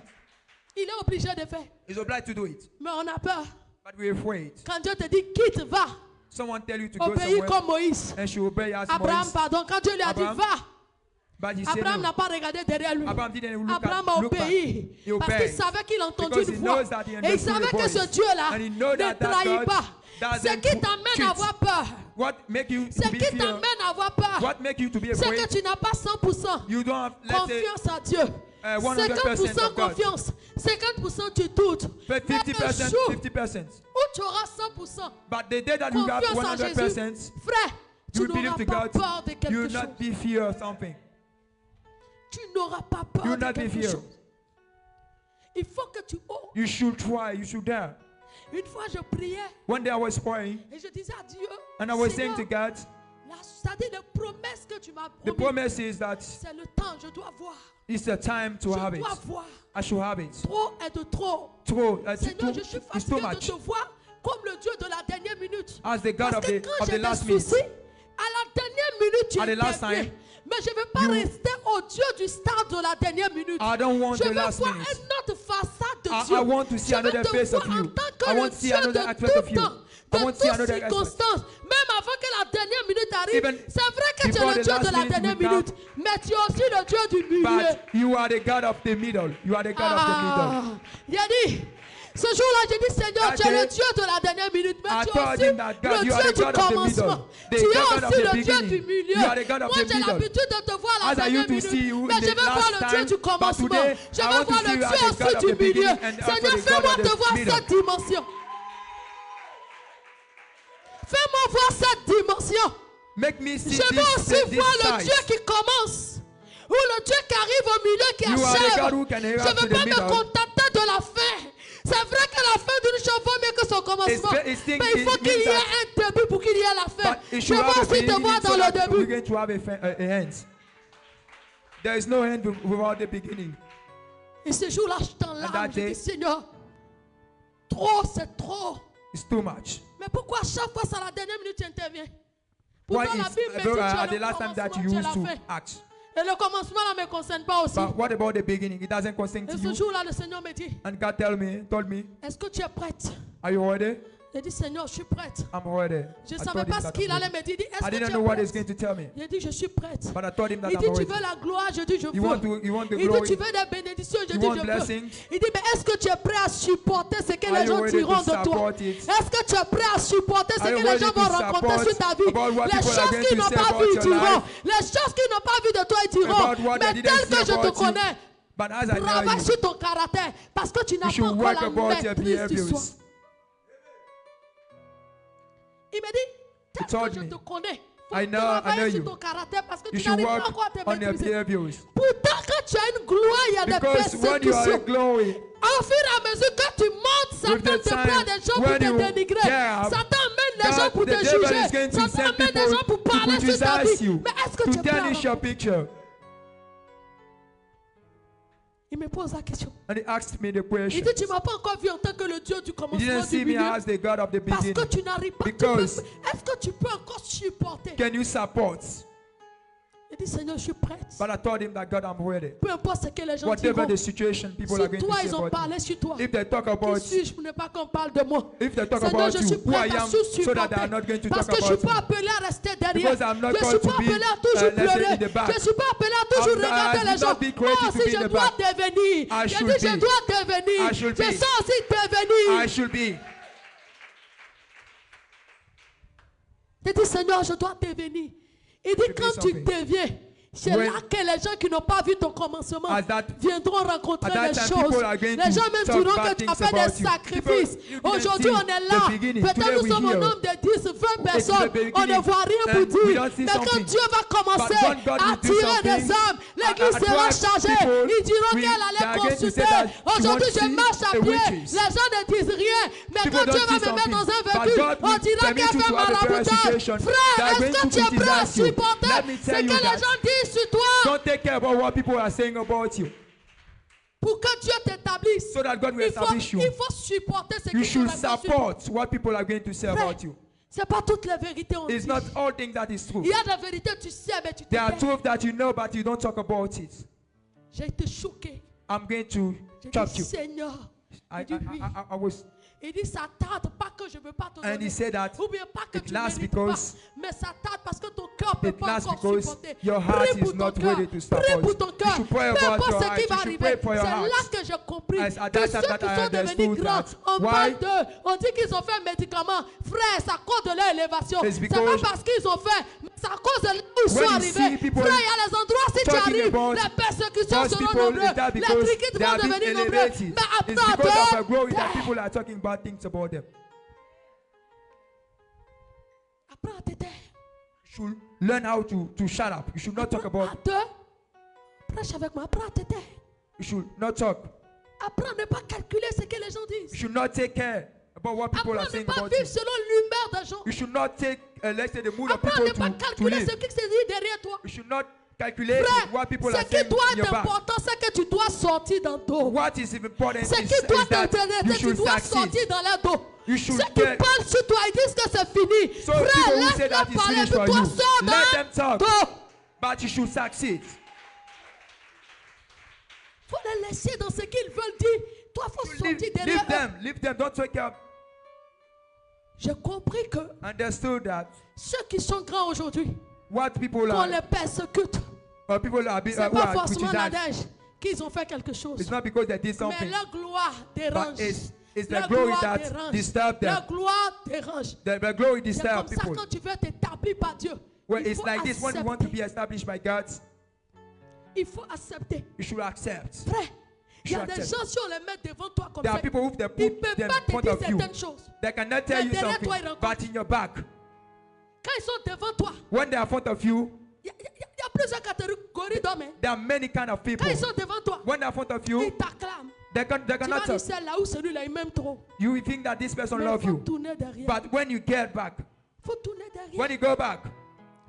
Il est obligé de faire. He's obliged to do it. Mais on a peur. But we're afraid. Quand Dieu te dit quitte, va. Someone tell you to go Obéis somewhere comme Moïse. and she obey as Abraham, Moïse. pardon. Quand Dieu lui a dit Abraham, va, But he said Abraham no. n'a pas regardé derrière lui. Abraham didn't look, Abraham a look back. obéi. He Parce qu'il obeyed. savait qu'il a entendu Because une he voix. knows that he Et il understood savait the que voice. ce Dieu-là And he knows ne that that trahit God pas. doesn't Ce qui t'amène cheat. à avoir peur. What make you to Ce be qui fear? t'amène à avoir peur. What make you to be C'est que afraid? tu n'as pas 100% You don't have, let's say, confiance à Dieu. 100% 50% of God. confiance. 50% tu doutes. Mais 50%, le jour 50%. où tu auras 100% But the day that you have confiance en Jésus, 100%, frère, tu you believe n'auras to pas God, peur de you quelque will chose. not be fear of something. Tu n'auras pas peur You will de not be quelque fear. chose. Il faut que tu oses. You should try, you should dare. Une fois, je priais One day I was praying et je disais à Dieu, and I was saying to Seigneur, God, c'est-à-dire les promesses que tu m'as the promises, promise is that c'est le temps, je dois voir. it's the time to have Je it. dois voir. I should have it. Trop est de trop. Seigneur, je suis It's fatigué too de much. te voir comme le Dieu de la dernière minute. As the God Parce of que the, quand of j'ai the des last minute. soucis, à la dernière minute, tu At the last interviens. time, Mais je ne veux pas you- rester au Dieu du stade de la dernière minute. I don't want Je the veux last voir minute. une autre façade de I Dieu. want to see Je veux another te face of voir en you. tant que I le want to see Dieu another de aspect of tout you. temps, I de want to see toutes another aspect. circonstances. Même avant que la dernière minute arrive, Even c'est vrai que tu es before le the Dieu last de la minute dernière will come, minute, mais tu es aussi le Dieu du milieu. But you are the God of the middle. You are the God of the middle. Il a dit, ce jour-là, j'ai dit, Seigneur, That tu es le day, Dieu de la dernière minute, mais I tu es told aussi him that God, le you are Dieu the du God of the commencement. middle, the Tu es God of aussi the le Dieu beginning. du milieu. You are the God of Moi, the j'ai middle. l'habitude de te voir à la As I dernière used to see minute, you mais in je the veux voir last le Dieu time, du but commencement. today, Je I veux want to voir see le you Dieu as the aussi God of du the beginning milieu. and also Seigneur, the God fais-moi of the te voir middle. cette dimension. Fais-moi voir cette dimension. Make me see Je veux aussi this voir le side. Dieu qui commence. Ou le Dieu qui arrive au milieu, qui You are the achève. God who can Je hear ne up to veux the pas me middle. contenter de la fin. C'est vrai que la fin d'une chose vaut mieux que son commencement. Mais il faut qu'il y ait un début pour qu'il y ait la fin. But it Je should veux have a aussi te beginning voir so dans le that we're début. going to have a end. There is no end without the beginning. Et ce jour-là, je t'en And larmes. that Je day- dis, Seigneur, trop, c'est trop. It's too much. Mais pourquoi à chaque fois, c'est à la dernière minute, tu interviens? Why Pourtant, la is Bible me dit que at tu the last time that you tu used l'as to fait. act? Et le commencement ne me concerne pas aussi. But what about the beginning? It doesn't concern Et to ce you. jour-là, le Seigneur me dit, And God told me, est-ce que tu es prête? are you ready? J'ai dit, Seigneur, je suis prête. I'm ready. Je ne I savais told him pas ce that qu'il I'm allait ready. me dire. Il dit, est-ce I que didn't tu know es what he's going prête? to tell me. J'ai dit, je suis prête. But I told him that Il I'm dit, tu ready. veux la gloire? Je dis, je You want veux. the Il dit, glory? tu veux des bénédictions? Je You dis, want je veux. blessings? Il dit, mais est-ce que tu es prêt à supporter ce que Are les you gens ready diront to de toi? support it? Est-ce que tu es prêt à supporter ce Are you que les ready gens to vont raconter support sur ta vie? about what Les people are choses going qu'ils to n'ont say pas about vues, ils your diront. life? Les choses qu'ils n'ont pas vues de toi, ils diront. About what Mais they tel didn't que see je te about you. connais, But as I know travaille you, sur ton caractère parce que tu n'as you pas should encore work la about your maîtrise du soi. behaviors. Il me dit, tel told que je me, te connais, I faut know travailler sur you. ton caractère parce que You tu should n'arrives pas work encore à te on your maîtriser. behaviors. Pourtant, quand tu as une gloire, il y a des Because when you are in persécutions. glory, Au fur et à mesure que tu montes, Satan With the te prend time, des gens pour when te you dénigrer. get up, Satan amène des God, gens pour the te devil is going juger. to Satan send amène des people gens pour to parler sur ta criticize vie. you, Mais est-ce que tu to es prêt à tarnish your rencontrer? picture. Il me pose la question. And he asked me the Il question. dit, tu ne m'as pas encore vu en tant que le Dieu du He commencement didn't du see me milieu. as the God of the Parce que beginning. tu n'arrives pas. Because- Est-ce que tu peux encore supporter? Can you support? Il dit, Seigneur, je suis prête. But I told him that God, I'm ready. Peu importe ce que les gens Whatever diront. the situation people are Si going toi, to ils say ont about parlé me. sur toi. If they talk Qui about suis-je pour ne pas qu'on parle de moi? If they talk Seigneur, about je suis you, who I prête à am, so that supporter. they are not going to Parce talk que je ne suis about pas me. appelé à rester derrière. Because I'm not Je ne suis called to pas be, appelé à toujours let's say, pleurer. in the back. Je ne suis pas appelé à toujours I regarder did les not gens. be created Oh, to si be in je the dois back. devenir. I Je should dis, je be. dois devenir. I should Je be. sens aussi devenir. I should be. Je dis, Seigneur, je dois devenir. Il dit, should be quand tu something. deviens, c'est When- là que les gens qui n'ont pas vu ton commencement As that- viendront rencontrer at that les time, choses. people are going Les to gens même talk diront bad que tu as things fait des about you. sacrifices. People, you didn't Aujourd'hui, see on est the là. beginning. Peut-être Today nous we sommes au here. nombre de 10, 20 personnes. the beginning, On ne voit rien pour and we dire. don't see Mais quand something. Dieu va commencer But when God à will do tirer des something, âmes, l'église sera attract chargée. people, Ils diront we- qu'elle they allait are going to say consulter. that she Aujourd'hui, won't je see marche à the pied. witches. Les gens ne disent rien. Mais People quand Dieu don't va see me mettre dans un something. But véhicule, God on will dira permit qu'elle you fait to have a maraboutage. situation. They Frère, are est-ce going que to tu es prêt à criticize you. supporter Let me ce tell que you les that. gens disent sur toi Don't take care about what people are saying about you. pour que Dieu t'établisse? So that God will establish you. Il faut supporter ce You que should Dieu va dire. support what people are going to say Frère, about you. c'est pas toutes les vérités on It's dit. not all things that is true. Il y a des vérités tu sais mais tu te There are tais. truths that you know, but you don't talk about it. J'ai été choqué. I'm going to J'ai chop dit you. Seigneur. I, Il dit oui. I was, Il dit ça tarde pas que je ne veux pas te and donner. he said that Ou bien pas que it tu lasts mérites because- pas. Mais ça tarde parce que ton cœur ne peut it pas lasts encore because supporter. your heart Prie pour is ton not cœur. ready to support. Prie pour ton You cœur. should pray Peu about importe your ce heart. qui You va should arriver. pray for C'est your là heart. que j'ai compris At que that ceux time qui that I sont devenus understood grands, that. on Why? parle d'eux. On dit qu'ils ont fait un médicament. Frère, c'est à cause de leur élévation. It's C'est pas because parce qu'ils ont fait, mais c'est à cause de là où ils when sont you arrivés. see people Frère, il y a les endroits si tu talking arrives, about les persécutions those seront people, nombreuses. is that Les because criques they vont have been devenir nombreux. elevated? Mais It's après because of a eux, glory that people are talking bad things about them. apprends à te taire. You should learn how to shut up. You should not talk Apprends about. à te. Prêche avec moi. Apprends à te taire. You should not talk. Apprends à ne pas calculer ce que les gens You disent. should not take care about what people Apprends are à ne saying pas about vivre you. selon l'humeur des gens. You should not take, let's say, the mood of Apprends à ne people pas to calculer live. ce qui se dit derrière toi. You should not calculate Frère, what people ce are qui saying doit in your être back. important, c'est que tu dois sortir dans le dos. What is important Ce is qui doit that you t'intéresser, tu should dois succeed. sortir dans leur dos. You should Ceux qui get- parlent sur toi, ils disent que c'est fini. So Frère, people who say laisse-leur that is parler, finished puis for toi you, sors let dans them talk. dos. But you should succeed. Il faut les laisser dans ce qu'ils veulent dire. Toi, il faut sortir derrière eux. Leave them, don't take up. J'ai compris que Understood that ceux qui sont grands aujourd'hui, what people qu'on are, les persécute, people are, ce n'est who pas are forcément la criticized, neige qu'ils ont fait quelque chose. it's not because they did Mais something, leur gloire dérange. but it's the Leur glory gloire that dérange. disturbed them. Leur gloire dérange. The glory C'est disturbs comme ça people. quand tu veux t'établir par Dieu. Well, il it's faut like this when you want to accepter. be established by God, Il faut accepter. you should accept. Frère, il y a should des accept. gens, si on les met devant toi comme There ça, are people who they ils ne put peuvent them pas in te front dire of you. certaines choses. They cannot tell Mais you derrière something, toi, ils rencontrent. but in your back, Quand ils sont devant toi, when they are in front of you, il y a plusieurs catégories d'hommes. Hein. there are many kind of people. Quand ils sont devant toi, When they are in front of you, ils t'acclament. they Tu cannot vas talk. dire celle-là ou celui-là, il m'aime trop. You will think that this person Mais il loves faut you. tourner derrière. But when you get back, Il faut tourner derrière. when you go back,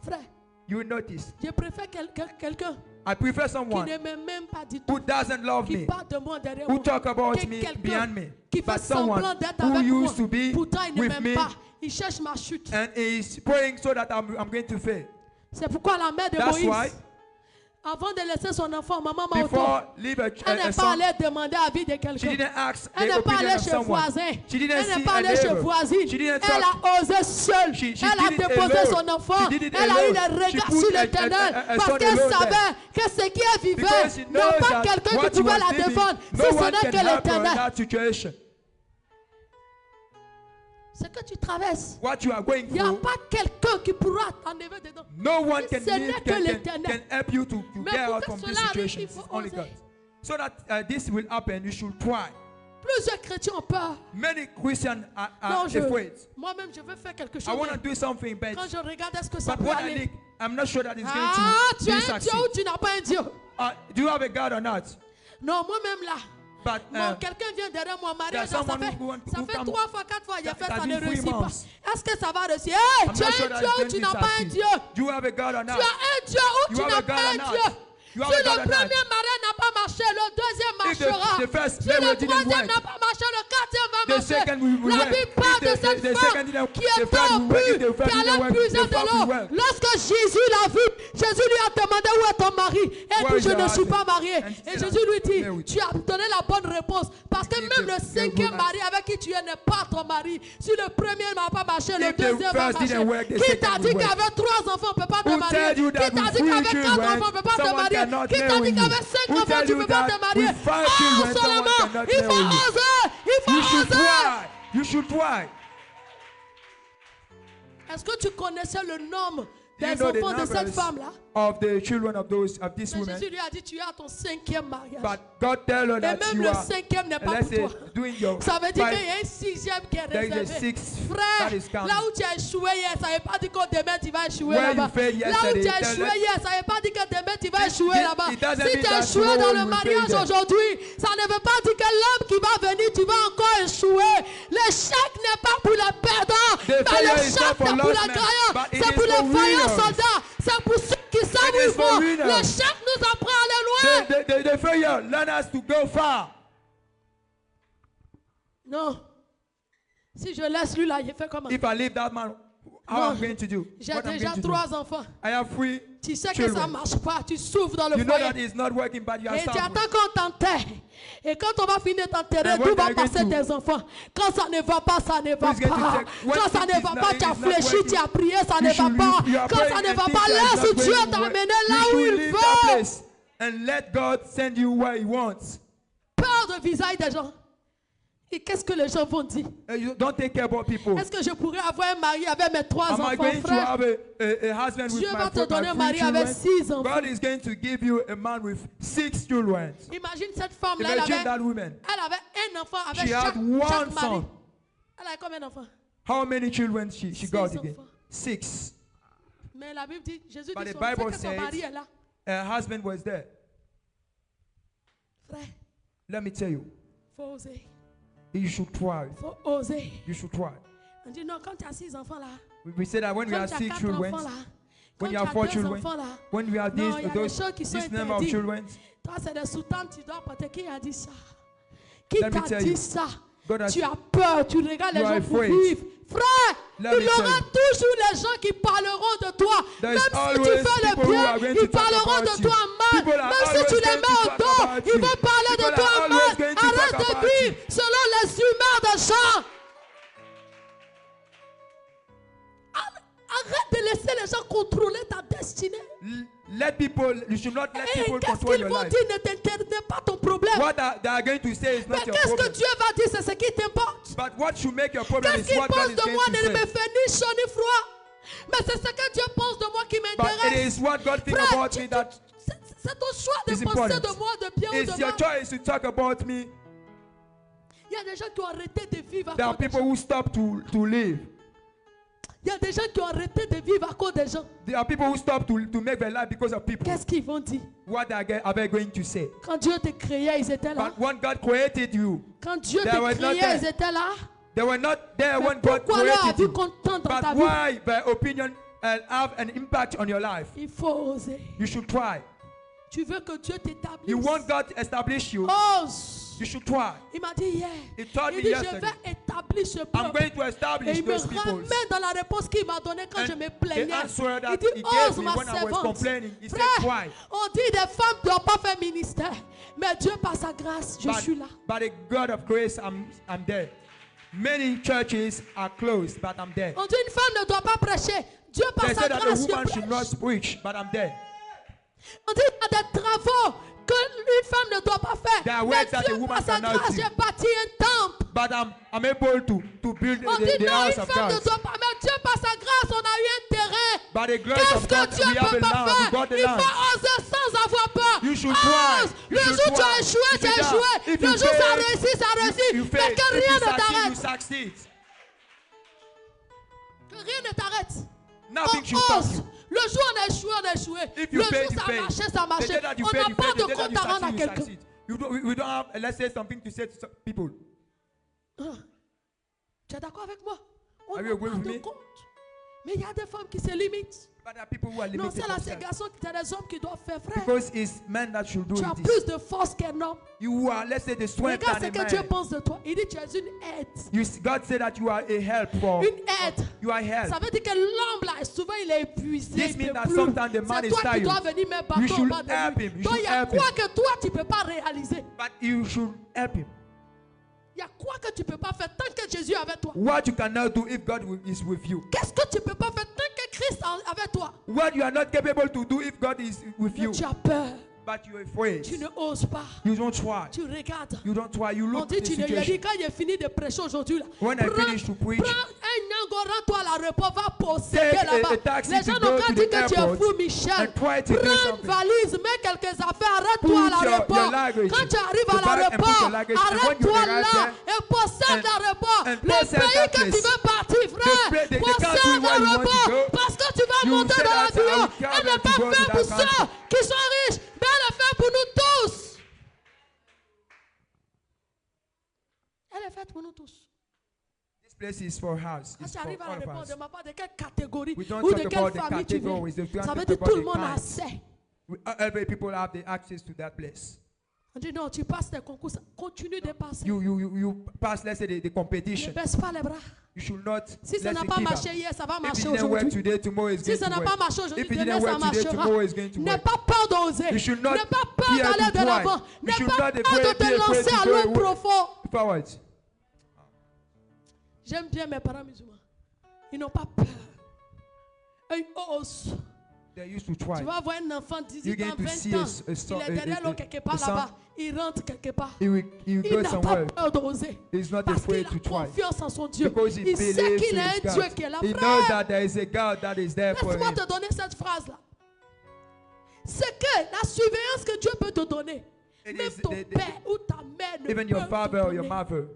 Frère, you will notice. je préfère quelqu'un I prefer qui someone ne m'aime même pas du who tout. doesn't love Qui me, parle de moi derrière who moi. talk about Que me quelqu'un behind me, qui fait but someone semblant d'être who avec moi. used to be Pourtant, il ne with m'aime me, pas. Il cherche ma chute. And he's praying so that I'm going to fail. C'est pourquoi la mère de That's why, Moïse, avant de laisser son enfant, maman m'a before leave elle n'est a pas son, allée demander l'avis de she quelqu'un. didn't ask Elle the n'est pas opinion allée of chez someone. voisin. She didn't Elle see n'est pas a allée chez neighbor. voisine. She didn't Elle talk. a osé seule. She Elle a did it déposé alone. son enfant. She did it Elle a eu alone. des She regards put sur a l'éternel son parce qu'elle alone savait there. que ce qui est vivait, Because she il n'y a knows pas that quelqu'un what qui you pouvait are la living, défendre si no ce one n'est can que help you in l'éternel. that situation. Ce que tu traverses, What you are going il n'y a through, pas quelqu'un qui pourra t'enlever dedans. no one Si can, ce n'est que can l'éternel. help you to Mais get pour out que from this cela arrive, situation. il faut It's only oser. God. So that this will happen, you should try. Plusieurs chrétiens ont peur. Many Christians are Non, afraid. moi-même, je veux faire quelque I chose. want to do something, but Quand je regarde, est-ce que ça peut what I aller? think, I'm not sure that it's going Ah, to tu as un succeed. Dieu ou tu n'as pas un Dieu? Do you have a God or not? Non, moi-même là. But Non, quelqu'un vient derrière moi, mariage, ça there's someone fait, who ça fait come- 3 fois, 4 fois, il a fait, that ça ne did 3 réussit pas. months. Est-ce que ça va réussir? Hey, I'm tu as not sure un that Dieu it's ou going tu to n'as pas un succeed. Dieu? Do you have a God or Tu not? as un Dieu ou You tu have n'as a pas God un or not? Dieu? You have Si a God le or not? premier mariage n'a pas marché, le deuxième If marchera. the first Si marriage le didn't troisième work, n'a pas marché, le quatrième va the marcher. second will La work. Bible parle If de the cette second femme didn't- qui the était first au will work. If but, the first qui allait didn't work, puiser the de fourth l'eau. will work. Lorsque Jésus l'a vu, Jésus lui a demandé où est ton mari. Elle Where dit, is je your ne suis husband? pas mariée. And Et still Jésus lui dit, married. tu as donné la bonne réponse. Parce que Give même the le cinquième good mari avec qui tu es n'est pas ton mari. Si le premier n'a pas marché, le If the deuxième va first marcher. didn't work, the Qui t'a second dit will work. qu'avec 3 enfants, on ne peut pas te Who marier? tell you Qui that t'a with dit 3 qu'avec 4 children, enfants, on ne peut pas te someone marier? cannot Qui t'a marry dit you? qu'avec 5 Who enfants, tell tu ne you peux pas that te marier? with 5 Oh, children, seulement, someone cannot il faut marry you? oser. Il You faut should oser. try. You should try. Est-ce que tu connaissais le nom You des know the enfants de cette numbers femme-là? of the children of this Mais woman. Jésus lui a dit, tu es à ton 5e mariage. But God tell her Et that même you le are, 5e n'est pas let's pour say, toi. doing your Ça veut dire five- qu'il y a un 6e qui est There is a réservé. sixth Frère, that is counting. là où tu as échoué hier, ça ne veut pas dire que demain tu vas échouer Where là-bas. you failed Là où tu yesterday, as tell échoué them- hier, ça ne veut pas dire que demain tu vas It- échouer it- là-bas. it doesn't Si mean tu as that échoué tomorrow dans you le will mariage fail there. aujourd'hui, ça ne veut pas dire que l'homme qui va venir, tu vas encore échouer. L'échec n'est pas pour les perdants, The mais failure is l'échec not for est pour lost les men, gagnants. but it C'est is pour les for vaillants winners. soldats. C'est pour ceux qui savent It où is ils for vont. winners. L'échec nous apprend à aller loin. The failure learn us to go far. Non. Si je laisse lui là, il fait comment? If I leave that man, how Non. I'm going to do? J'ai What I'm déjà going to do? 3 enfants. I have 3 Tu sais que ça ne children. marche pas. Tu souffres dans le You know that foyer. it's not working, but you are Et tu suffering. attends qu'on t'enterre. Et quand on va finir t'enterrer, And d'où when va they're going passer to- tes enfants? Quand ça ne va pas, ça ne va Who's going to pas. take- when Quand ça things ne is va not- pas, tu as is not fléchi, working, tu as prié, ça you ne va should pas. leave- you are Quand ça praying ne and va things pas, are laisse not Dieu going t'amener well. là You où should il leave that veut. place and let God send you where He wants. Peur de visage des gens. Et qu'est-ce que les gens vont dire? You don't take care about people. Est-ce que je pourrais avoir un mari avec mes 3 Am I enfants, going to frère? have a husband Dieu with va te my donner un 3 mari avec children? 6 enfants. God is going to give you a man with 6 children. Imagine cette femme-là, elle Imagine avait, that woman. elle avait un enfant avec She chaque had one mari. son. Elle avait combien d'enfants? How many children she got 6 again? enfants. 6. Mais la Bible dit, Jésus But dit, the son, Bible que son says- mari est là. Her husband was there. Frère, Let me tell you, il faut oser. you should try. Il faut oser. You should try. On dit non, quand tu as 6 enfants là, We say that when we quand have tu as 6 4 children, enfants là, when quand you tu have as 4 2 children, enfants là, when we have non, il y a des those, choses qui sont this number of interdites. children, Toi, c'est des sous-tentes, tu dois porter. Qui a dit ça? Qui Let me t'a tell dit you, ça? God has- Tu as peur, tu regardes les You are gens pour afraid. vivre. Frère, Let il me y aura tell you. toujours les gens qui parleront de toi. There Même is si tu always fais le people who are bien, going to ils talk parleront about de you. toi mal. People are Même si always tu les going mets to au talk dos, about ils you. vont parler de People toi are mal. always going to talk Arrête de about vivre you. selon les humeurs des gens. Arrête de laisser les gens contrôler ta destinée. Let people, you should not let Et people qu'est-ce control qu'ils your vont life. dire ne t'intéresse pas ton problème. What they are going to say is Mais not your qu'est-ce que problem. Dieu va dire, c'est ce qui t'importe. But what should make your problem Qu'est-ce is qu'il what God pense is de going moi to ne me say. fait ni chaud ni froid. Mais c'est ce que Dieu pense de moi qui But it m'intéresse. is what God thinks Frère, about me that c'est ton choix de is penser important. de moi de bien ou It's de your mal. choice to talk about me. Il y a des gens qui ont arrêté de vivre à There are cause des people gens. who stop to live. Il y a des gens qui ont arrêté de vivre à cause des gens. There are people who stop to make their life because of people. Qu'est-ce qu'ils vont dire? What are they going to say? Quand Dieu te créait, ils étaient là. But when God created you, Quand Dieu They were te not créait, there. ils étaient là. they were not there Mais when God pourquoi leur created avis you. compte dans ta But vie? why their opinion have an impact on your life? Il faut oser. You should try. Tu veux que Dieu t'établisse. You want God to establish you. Ose. You should try. Il m'a dit hier. He told Il me dit, je yesterday. vais établir ce I'm peuple. going to Et establish il me those people. ramène dans la réponse qu'il m'a donnée quand And je me the plaignais. answer that Il dit, he gave ose me ma when I was servante. complaining, he said, Frère, try. on dit des femmes ne doivent pas faire ministère. Mais Dieu, par sa grâce, je suis là. By the God of grace, I'm there. Many churches are closed, but I'm there. On dit une femme ne doit pas prêcher. Dieu, par They sa said that a grâce, je woman should prêche. not preach, but I'm there. On dit qu'il y a des travaux qu'une femme ne doit pas faire. There are Mais works that a Dieu, woman par sa cannot grâce, do. j'ai bâti un temple. But I'm able to build On dit the non, house une of femme ne God. doit pas. Mais Dieu, par sa grâce, on a eu un terrain. By the grace Qu'est-ce of God, que Dieu we ne have peut a pas land. We faire? got the Il land. faut oser sans avoir peur. You should try. Ose. You Le should jour où tu try. as échoué, If tu as you échoué. die, if Le you jour où ça fail, réussit, ça réussit. You Mais fail. que If rien you ne succeed, you t'arrête. succeed. Que rien ne t'arrête. Nothing should On stop ose. you. Le jour où on a échoué, on a échoué. If Le you jour fail, où you ça fail. marchait, ça The marchait. day that you On fail, n'a you pas fail. de The day that compte you à rendre à succeed, you quelqu'un. succeed. We don't have, let's say, something to say to some people. Tu es d'accord avec moi? On Are n'a you pas agree with de me? compte. Mais il y a des femmes qui se limitent. But there are people who are Non, limited c'est là, c'est themselves. garçons, c'est des hommes qui doivent faire, frère. Because it's men that should do Tu as it. plus de force qu'un homme. You are, let's say, the strength Regarde ce than que a Dieu man. pense de toi. Il dit tu es une aide. God said that you are a help for. Une aide. You are help. Ça veut dire que l'homme là, souvent il est épuisé. This il means peut that plus. sometimes the man C'est is toi qui tired. dois venir mettre You bâton en should bas de help lui. him. You Donc il should y a help quoi him. que toi tu ne peux pas réaliser. But you should help him. Il y a quoi que tu ne peux pas faire tant que Jésus est avec toi. What you cannot do if God is with you. Qu'est-ce que tu ne peux pas faire tant que Christ est avec toi. What you are not capable to do if God is with Mais you. tu as peur. But you are afraid. Tu ne oses pas. You don't try. Tu regardes. You don't try. You On look dit, at the tu ne lui as dit situation. quand il a fini de prêcher aujourd'hui là. When I finish to preach, Prends un Nyango, rends-toi à l'aéroport, va posséder take là-bas. a taxi Les gens to n'ont go qu'à to dire the que tu es airport fou, Michel. and try to do Prends une something. valise, mets quelques affaires, arrête-toi à Put your l'aéroport. luggage, Quand tu arrives the à bag and put l'aéroport, your luggage, and when you arrête-toi arrive là there, et possède l'aéroport. and Le possess pays that que tu place. veux partir, frère, the country possède where you want to l'aéroport. go. Parce que tu vas You monter say dans that I will l'avion. travel Elle n'est to pas go to faite that pour ceux country. qui sont riches, mais elle est faite pour nous tous. Elle est faite pour nous tous. This place is for us. Quand It's tu for arrives à all of l'aéroport, us. ne demande pas de quelle catégorie We don't ou talk de about quelle the famille tu viens. categories. We Ça don't veut talk dire about tout le the monde a kinds. accès. Every people have the access to that place. On dit non, tu passes tes concours, continue de passer. You pass, let's say, the Ne competition. baisse pas les bras. You should not, Si ça let's n'a say, pas give marché up. hier, ça va If marcher it didn't work aujourd'hui. today, tomorrow is Si going ça n'a to pas work. marché aujourd'hui, If it demain didn't ça work today, marchera. tomorrow is going to N'aie work. pas peur d'oser. You should not N'aie pas peur fear to d'aller de try. l'avant. You N'aie should pas not peur be de afraid te lancer to à go l'eau profond. forward. J'aime bien mes parents musulmans. Ils n'ont pas peur. Ils osent. They used to Tu try. vas voir un enfant de 18 You're ans, going to 20 see ans. a Il est derrière l'eau quelque part son. là-bas. Il rentre quelque part. He will Il go n'a somewhere. pas peur d'oser. He's not Parce qu'il afraid a to try. confiance en son Dieu. Because he Il sait believes qu'il in a un his Dieu God. qui est là. He knows Frère, that there is a God that is there for laisse-moi him. te donner cette phrase-là. C'est que la surveillance que Dieu peut te donner, It même is ton the- père ou ta mère ne Even peut your te father or your donner. mother.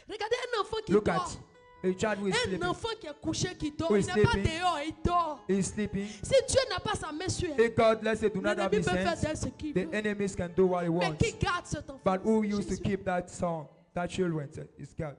Regardez un enfant qui Look dort. at a child who is Un sleeping. enfant qui est couché, qui dort. Who Il is n'est pas sleeping. dehors, il dort. He's sleeping. Si Dieu n'a pas sa main sur elle, If God, let's say, do not have l'ennemi his peut faire hands, d'elle ce qu'il the veut. enemies can do what he Mais wants. qui garde cet enfant? But who used to Jésus. keep that son, that children? It's God.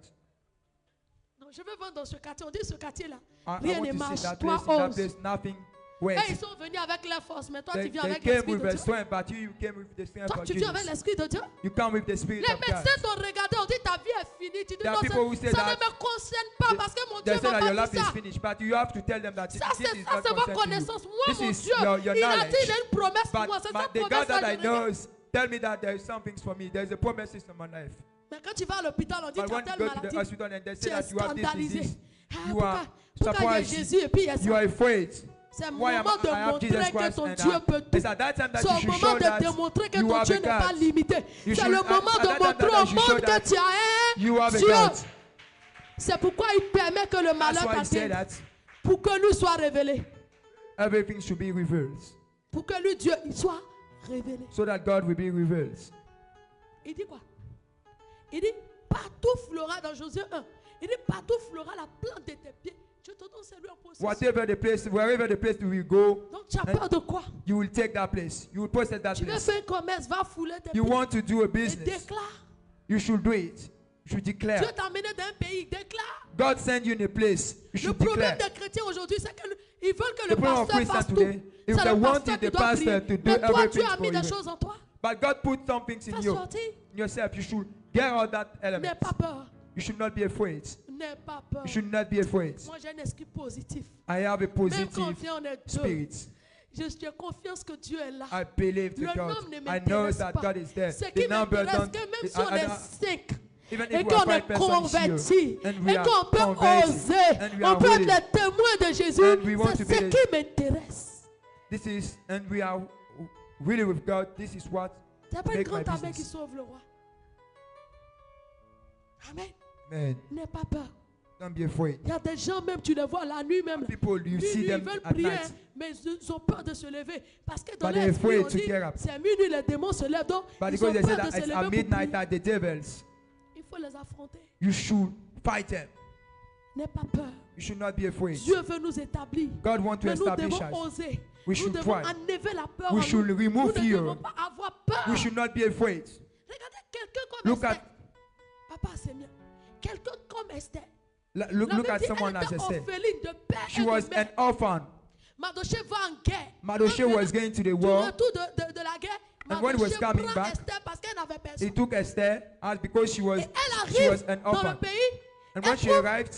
Non, je veux voir dans ce quartier. On dit ce quartier-là. I Rien want ne to marche. see that Toi, place. In that ose. place, nothing Et ils works. sont venus avec la force, mais toi, They tu viens came avec l'Esprit with de a Dieu. strength, but you came with the strength Toi, of tu viens avec Jesus. l'Esprit de Dieu. You come with the Spirit Les of God. médecins t'ont regardé, on dit ta vie est finie. Tu dis There are non, people who ça say ne that me concerne pas parce que mon Dieu They say m'a that your pas life dit is ça. finished, but you have to tell them that Ça, this c'est is ça, not c'est votre concerned to connaissance. you. Moi, This mon is Dieu, your il a dit, il a knowledge. une promesse pour moi. C'est But cette the God promesse-là, that I je regarde. know tell me that there is some things for me. There is a promise in my life. Mais quand tu vas à l'hôpital, on dit But tu as when you telle go to the maladie. hospital and they Tu say es that you have this scandalisé. disease, Ah, you pourquoi are il y a surprised. Jésus et puis il y a You are ça? afraid. C'est le Why moment de I have Jesus montrer que Christ ton and Dieu peut tout. it's at that time that C'est you au should moment show de that démontrer que you ton have Dieu a n'est pas God. limité. You C'est should- le at moment that de time montrer that au you show monde that que tu as you have un a Dieu. God. C'est pourquoi il permet que le That's malheur why he said t'atteigne. that Pour que lui soit révélé. everything should be revealed. Pour que lui, Dieu, il soit révélé. So that God will be revealed. Il dit quoi? Il dit, partout flora dans Josué 1. Il dit, partout flora la plante de tes pieds. Je te donne celui en possession. Wherever the place we go, Donc tu as peur de quoi? you will take that place. You will possess that Tu veux place. faire un commerce, va fouler tes You pieds. want to do a Et business. déclare. You should do it. You should Dieu declare. t'a emmené dans un pays, déclare. God send you in a place. You Le should problème declare. des chrétiens aujourd'hui, c'est que Ils veulent que The le problem of pasteur fasse Christians tout. today, if C'est they le wanted pasteur qui the doit pastor prier. to do Mais toi, Dieu everything a mis for des you. choses en toi. But God put some things Fais in you, sortir. in yourself. You should get all that N'aie element. pas peur. You should not be afraid. N'aie pas peur. You should not be afraid. Moi, j'ai un esprit positif. I have a Même quand positive vient, on est deux. spirit. J'ai confiance que Dieu est là. I believe Le to God. nombre ne I know m'intéresse that pas. God is there. Ce The qui number m'intéresse, don't. que même si on est 5 Even et if we are qu'on est 5 persons convertis here, and we et are qu'on peut converted, oser, and we on are peut être willing, les témoins de Jésus, and we want c'est to be ce the- qui m'intéresse. this is, and we are really with God. This is what C'est pas une make my grande armée qui business. sauve le roi. Amen. Man, N'aie pas peur. don't be afraid. Il y a des gens même, tu les vois la nuit même. People, you see Minuit, ils them veulent at prier, night. mais ils ont peur de se lever. Parce que dans But they're l'esprit, afraid on to dit, get up. c'est à minuit, les démons se lèvent. Donc, But ils because ont they say peur de that se it's lever at pour midnight prier. that the devils, Il faut les affronter. you should fight them. N'aie pas peur. You should not be afraid. Dieu veut nous établir. God wants to Mais nous establish devons us. oser. We Nous should devons try. enlever la peur. We en should nous. remove Nous ne devons fear. pas avoir peur. We should not be afraid. Regardez quelqu'un comme Look Esther. at- Papa, c'est bien. Quelqu'un comme Esther. Look La Bible at dit, someone elle as était I said. orpheline de père She et de was mère. an orphan. Mardoché va en guerre. Mardoché En was venant going to the du war. retour de la guerre, And when he was Mardoché coming prend back, Esther parce qu'elle n'avait personne. He took Esther as because she was Et elle she was arrive an dans le orphan. pays. And when elle she trouve- arrived,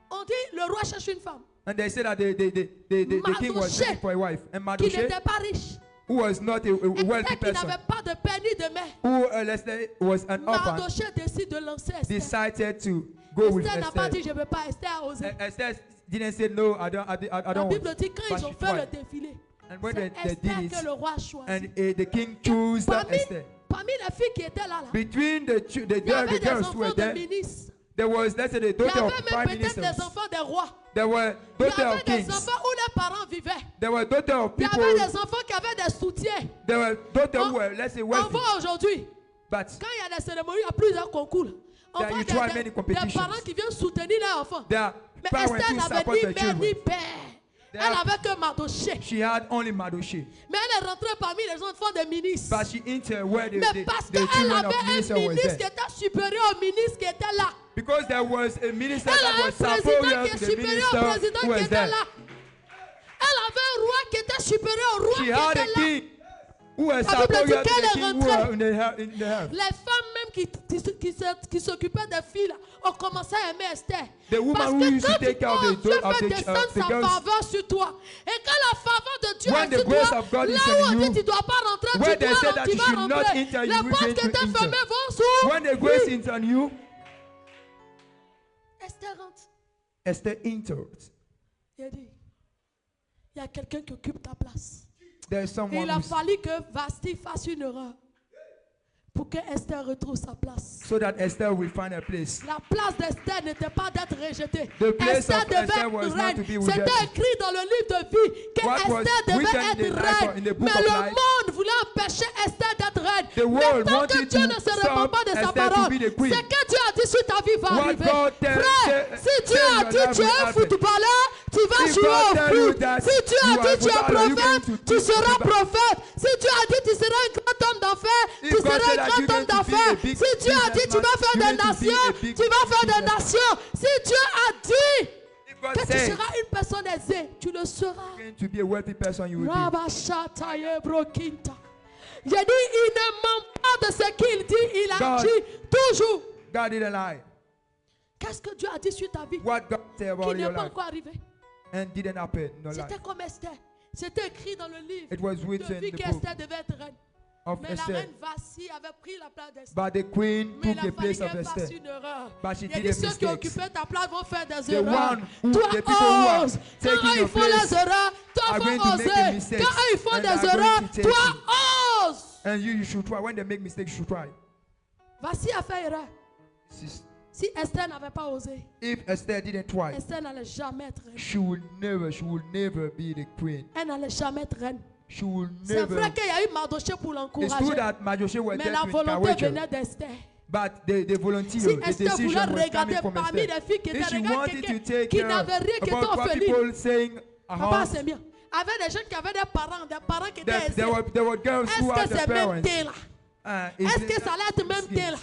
on dit le roi cherche une femme and they said that the king was Mardoché, looking for a wife, and qui Mardoché, n'était pas riche. who was not a wealthy Esther qui person, n'avait pas de père ni de mère. who Esther was an orphan, Mardoché décide de lancer Esther. decided to go with Esther n'a pas dit Esther. je ne veux pas. Esther a osé. Esther didn't say no, I La don't Bible want. dit quand But ils ont she fait le tried. défilé, And when c'est they Esther did que it, le roi choisit. and the king chose that Parmi, Esther. parmi les filles qui étaient là, Between the il y avait des girls who enfants were de there, ministres. there was, let's say, the Il y daughter avait of même prime peut-être ministers. des enfants des rois. There were Il y daughter avait of des kings. enfants où les parents vivaient. There were daughter of Il y people. avait des enfants qui avaient des soutiens. There were daughter On- who were, let's say, On wealthy. voit aujourd'hui, But quand il y a des cérémonies, il y a plusieurs concours. On That voit you try many des competitions. parents qui viennent soutenir leurs enfants. their Mais parents Esther who n'avait support ni their mère ni children. père. They Elle have- avait que Mardoché. She had only Mardoché. Mais elle est rentrée parmi les enfants des ministres. But she entered where Mais parce the qu'elle children avait of un ministers was ministre qui there. était supérieur au ministre qui était là. Because there was a minister Elle that a un was président superior qui to est the supérieur au minister président who qui was était there. là. Elle avait un roi qui était supérieur au roi She qui had était a là. king who was La Bible dit superior to qu'elle the est king who rentrée. were in the heaven. Les femmes même qui s'occupaient des filles là, ont commencé à aimer Esther. The woman Parce who que used to quand take care of Dieu the fait of descendre the sa girls. faveur sur toi. Et quand la faveur de Dieu When est the sur grace toi, of God là is où on on dit you, tu ne dois pas rentrer, where they say that tu you vas should not rentrer. enter, Les you will portes going qui to étaient enter. fermées vont s'ouvrir. When the grace is on you, Esther rentre. Esther entered. Il a dit, il y a quelqu'un qui occupe ta place. There is Et someone il a who's, fallu que Vasti fasse une erreur pour que Esther retrouve sa place. so that Esther will find a place. La place d'Esther n'était pas d'être rejetée. The place Esther of devait Esther être was not to reine. be C'était rejected. écrit dans le livre de vie que What was Esther devait written in être the life reine. of- in the book Mais of le life. monde voulait empêcher Esther d'être reine. The Mais world tant que wanted Dieu to ne se répand stop pas de sa Esther to parole, be the queen. ce que Dieu a dit sur ta vie va What arriver. God Frère, si Dieu say a your dit life tu will es un happen. footballeur, tu vas If jouer God au tell you foot. that Si Dieu a you dit are tu es footballer, you prophète, going to tu do seras football. prophète. Si Dieu a dit tu seras un grand homme d'affaires, If tu God seras said un that grand you're homme going to be a d'affaires. big Si Dieu a dit tu vas faire businessman, des you're going to be nations, a big tu vas faire des businessman. nations. Si Dieu a dit If God que tu said seras une personne aisée, tu le seras. you're going to be a wealthy person, you will be. Rabashataye brokinta. J'ai dit, il ne ment pas de ce qu'il dit, il a God. dit toujours. God didn't lie. Qu'est-ce que Dieu a dit sur ta vie What God said qui about n'est your pas life encore arrivé? and didn't happen in your life. C'était comme Esther. C'était écrit dans le livre It was de written vie in the book qu'Esther devait être reine. of Mais la Esther. reine Vasti avait pris la place d'Esther. But the queen Mais took il a the fallu place of qu'elle fasse Esther. une erreur. But she Il a did dit a ceux qui mistake. occupaient ta place vont faire des The erreurs. one who, Toi the people who are ose. taking Quand ils your font les place erreurs, toi are going faut to make a oser. mistake Quand ils font and des are going erreurs, to take toi it. ose. And you should try. When they make mistakes, you should try. Vasti a fait erreur. Sis- Si Esther n'avait pas osé, If Esther didn't try, Esther n'allait jamais être reine. she will never be the queen. Elle n'allait jamais être reine. She will C'est never. vrai qu'il y a eu Mardoché pour It's true l'encourager. that Mardochée was Mais there la to volonté encourage her. venait d'Esther. But the volunteer, Si the Esther voulait decision was regarder coming from parmi Esther. les filles qui If étaient she regarde wanted to quelqu'un take qui care n'avait rien, qui était about what orpheline. people saying Papa, around, c'est bien. Avec des jeunes qui avaient des parents qui étaient aisés. there were girls Est-ce who had que the c'est même parents. thé là? Est-ce que ça allait être même thé là? schemes.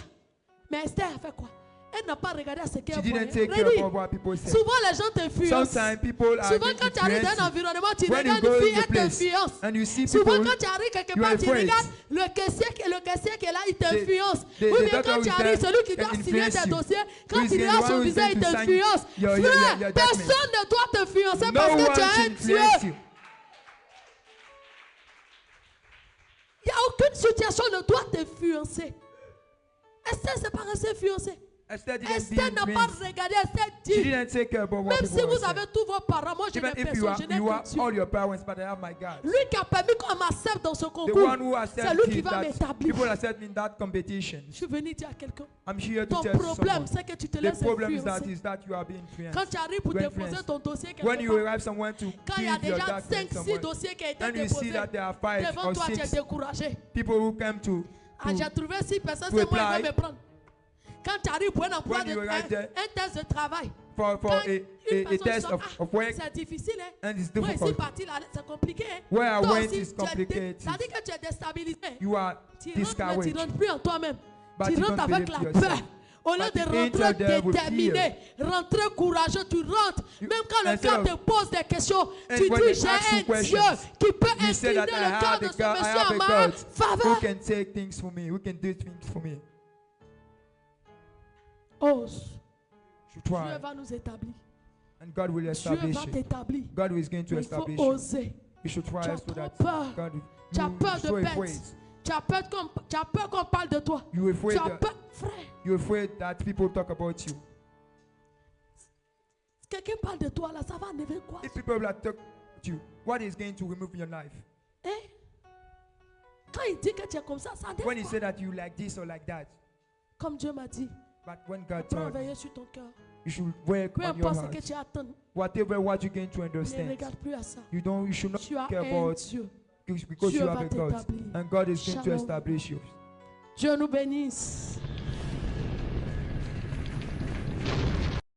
Mais Esther a fait quoi? Elle n'a pas regardé à ce qu'elle She didn't voyait. take care of what people said. Souvent les gens t'influencent. Sometimes people are Souvent quand tu arrives dans un influencing. environnement, tu When you regardes go une fille, in the elle place t'influence. and you see Souvent people, quand tu arrives quelque you are part, tu afraid. regardes le caissier qui est là, il t'influence. the Ou bien doctor quand who tu is arrives, there celui qui can doit signer influence tes you. dossiers, Who quand is il the regarde one son who is visage, il going to sign t'influence. your Frère, document. personne ne doit t'influencer No parce que one tu es should un influence Dieu. you. Il n'y a aucune situation ne doit t'influencer. Esther s'est pas restée influencée. Esther didn't Esther n'a be pas influenced. regardé, Esther She dit. didn't take care about what Même si people were vous saying. avez tous vos parents, moi j'ai Even des if personnes, je n'ai you are que Dieu. all your parents, but I have my God. Lui qui a permis qu'on m'accepte dans ce The concours, one who c'est accepted lui qui me, va that m'établir. people accept me in that competition. Je suis venu dire à quelqu'un, I'm here to ton tell problème someone. c'est que tu te The laisses problem influencer. is that you are being influenced. Quand tu arrives pour You are déposer influenced. ton dossier When quelque you part, arrive somewhere to quand il y a give your déjà document 5-6 somewhere, dossiers qui ont été and you see déposés, that there are 5 devant or toi tu es 6 découragé. people who come to J'ai trouvé 6 personnes, to c'est moi qui apply. vais me prendre. Quand tu arrives pour un emploi, When you arrive there, un test de travail, for quand a une personne test sort, of work, c'est difficile, hein? and it's Moi ici difficult. parti là, c'est compliqué. Hein? Where I Toi went aussi, is complicated. Ça dit que tu es déstabilisé. You are Tu rentres, mais tu discouraged. rentres plus en toi-même. But Tu you rentres don't avec believe la yourself. peur. Au lieu But de you rentrer enter there with déterminé, rentrer courageux, tu rentres. You- Même quand le instead cœur of- te pose des questions, And tu when dis they j'ai ask you un Dieu questions, qui peut you say incliner that le cœur de ce I monsieur have en a ma God who faveur. can take things for me, who can do things for me. Ose. You Dieu try, va nous établir. and God will Dieu establish va it. t'établir. God is going to Mais il faut establish you. oser. You should try Tu as so trop that peur. God will. Tu as peur You're de so afraid. perdre. Tu as peur qu'on parle de toi. You're Tu afraid as that, peur, frère. you're afraid that people talk about you. Si quelqu'un parle de toi là, ça va enlever quoi? If people like talk about you, what is going to remove your life? Hein? Quand il dit que tu es comme ça enlève When he quoi? said that you like this or like that, Comme Dieu m'a dit, but when God prends told you, veiller sur ton cœur. you should work Peu on your importe ce que heart. tu attends, Whatever what you're going to ne understand, regarde plus à ça. you should not Tu as care un about Dieu. because Dieu you va have a God, t'établir. and God is going to Shalom. establish you. Dieu nous bénisse.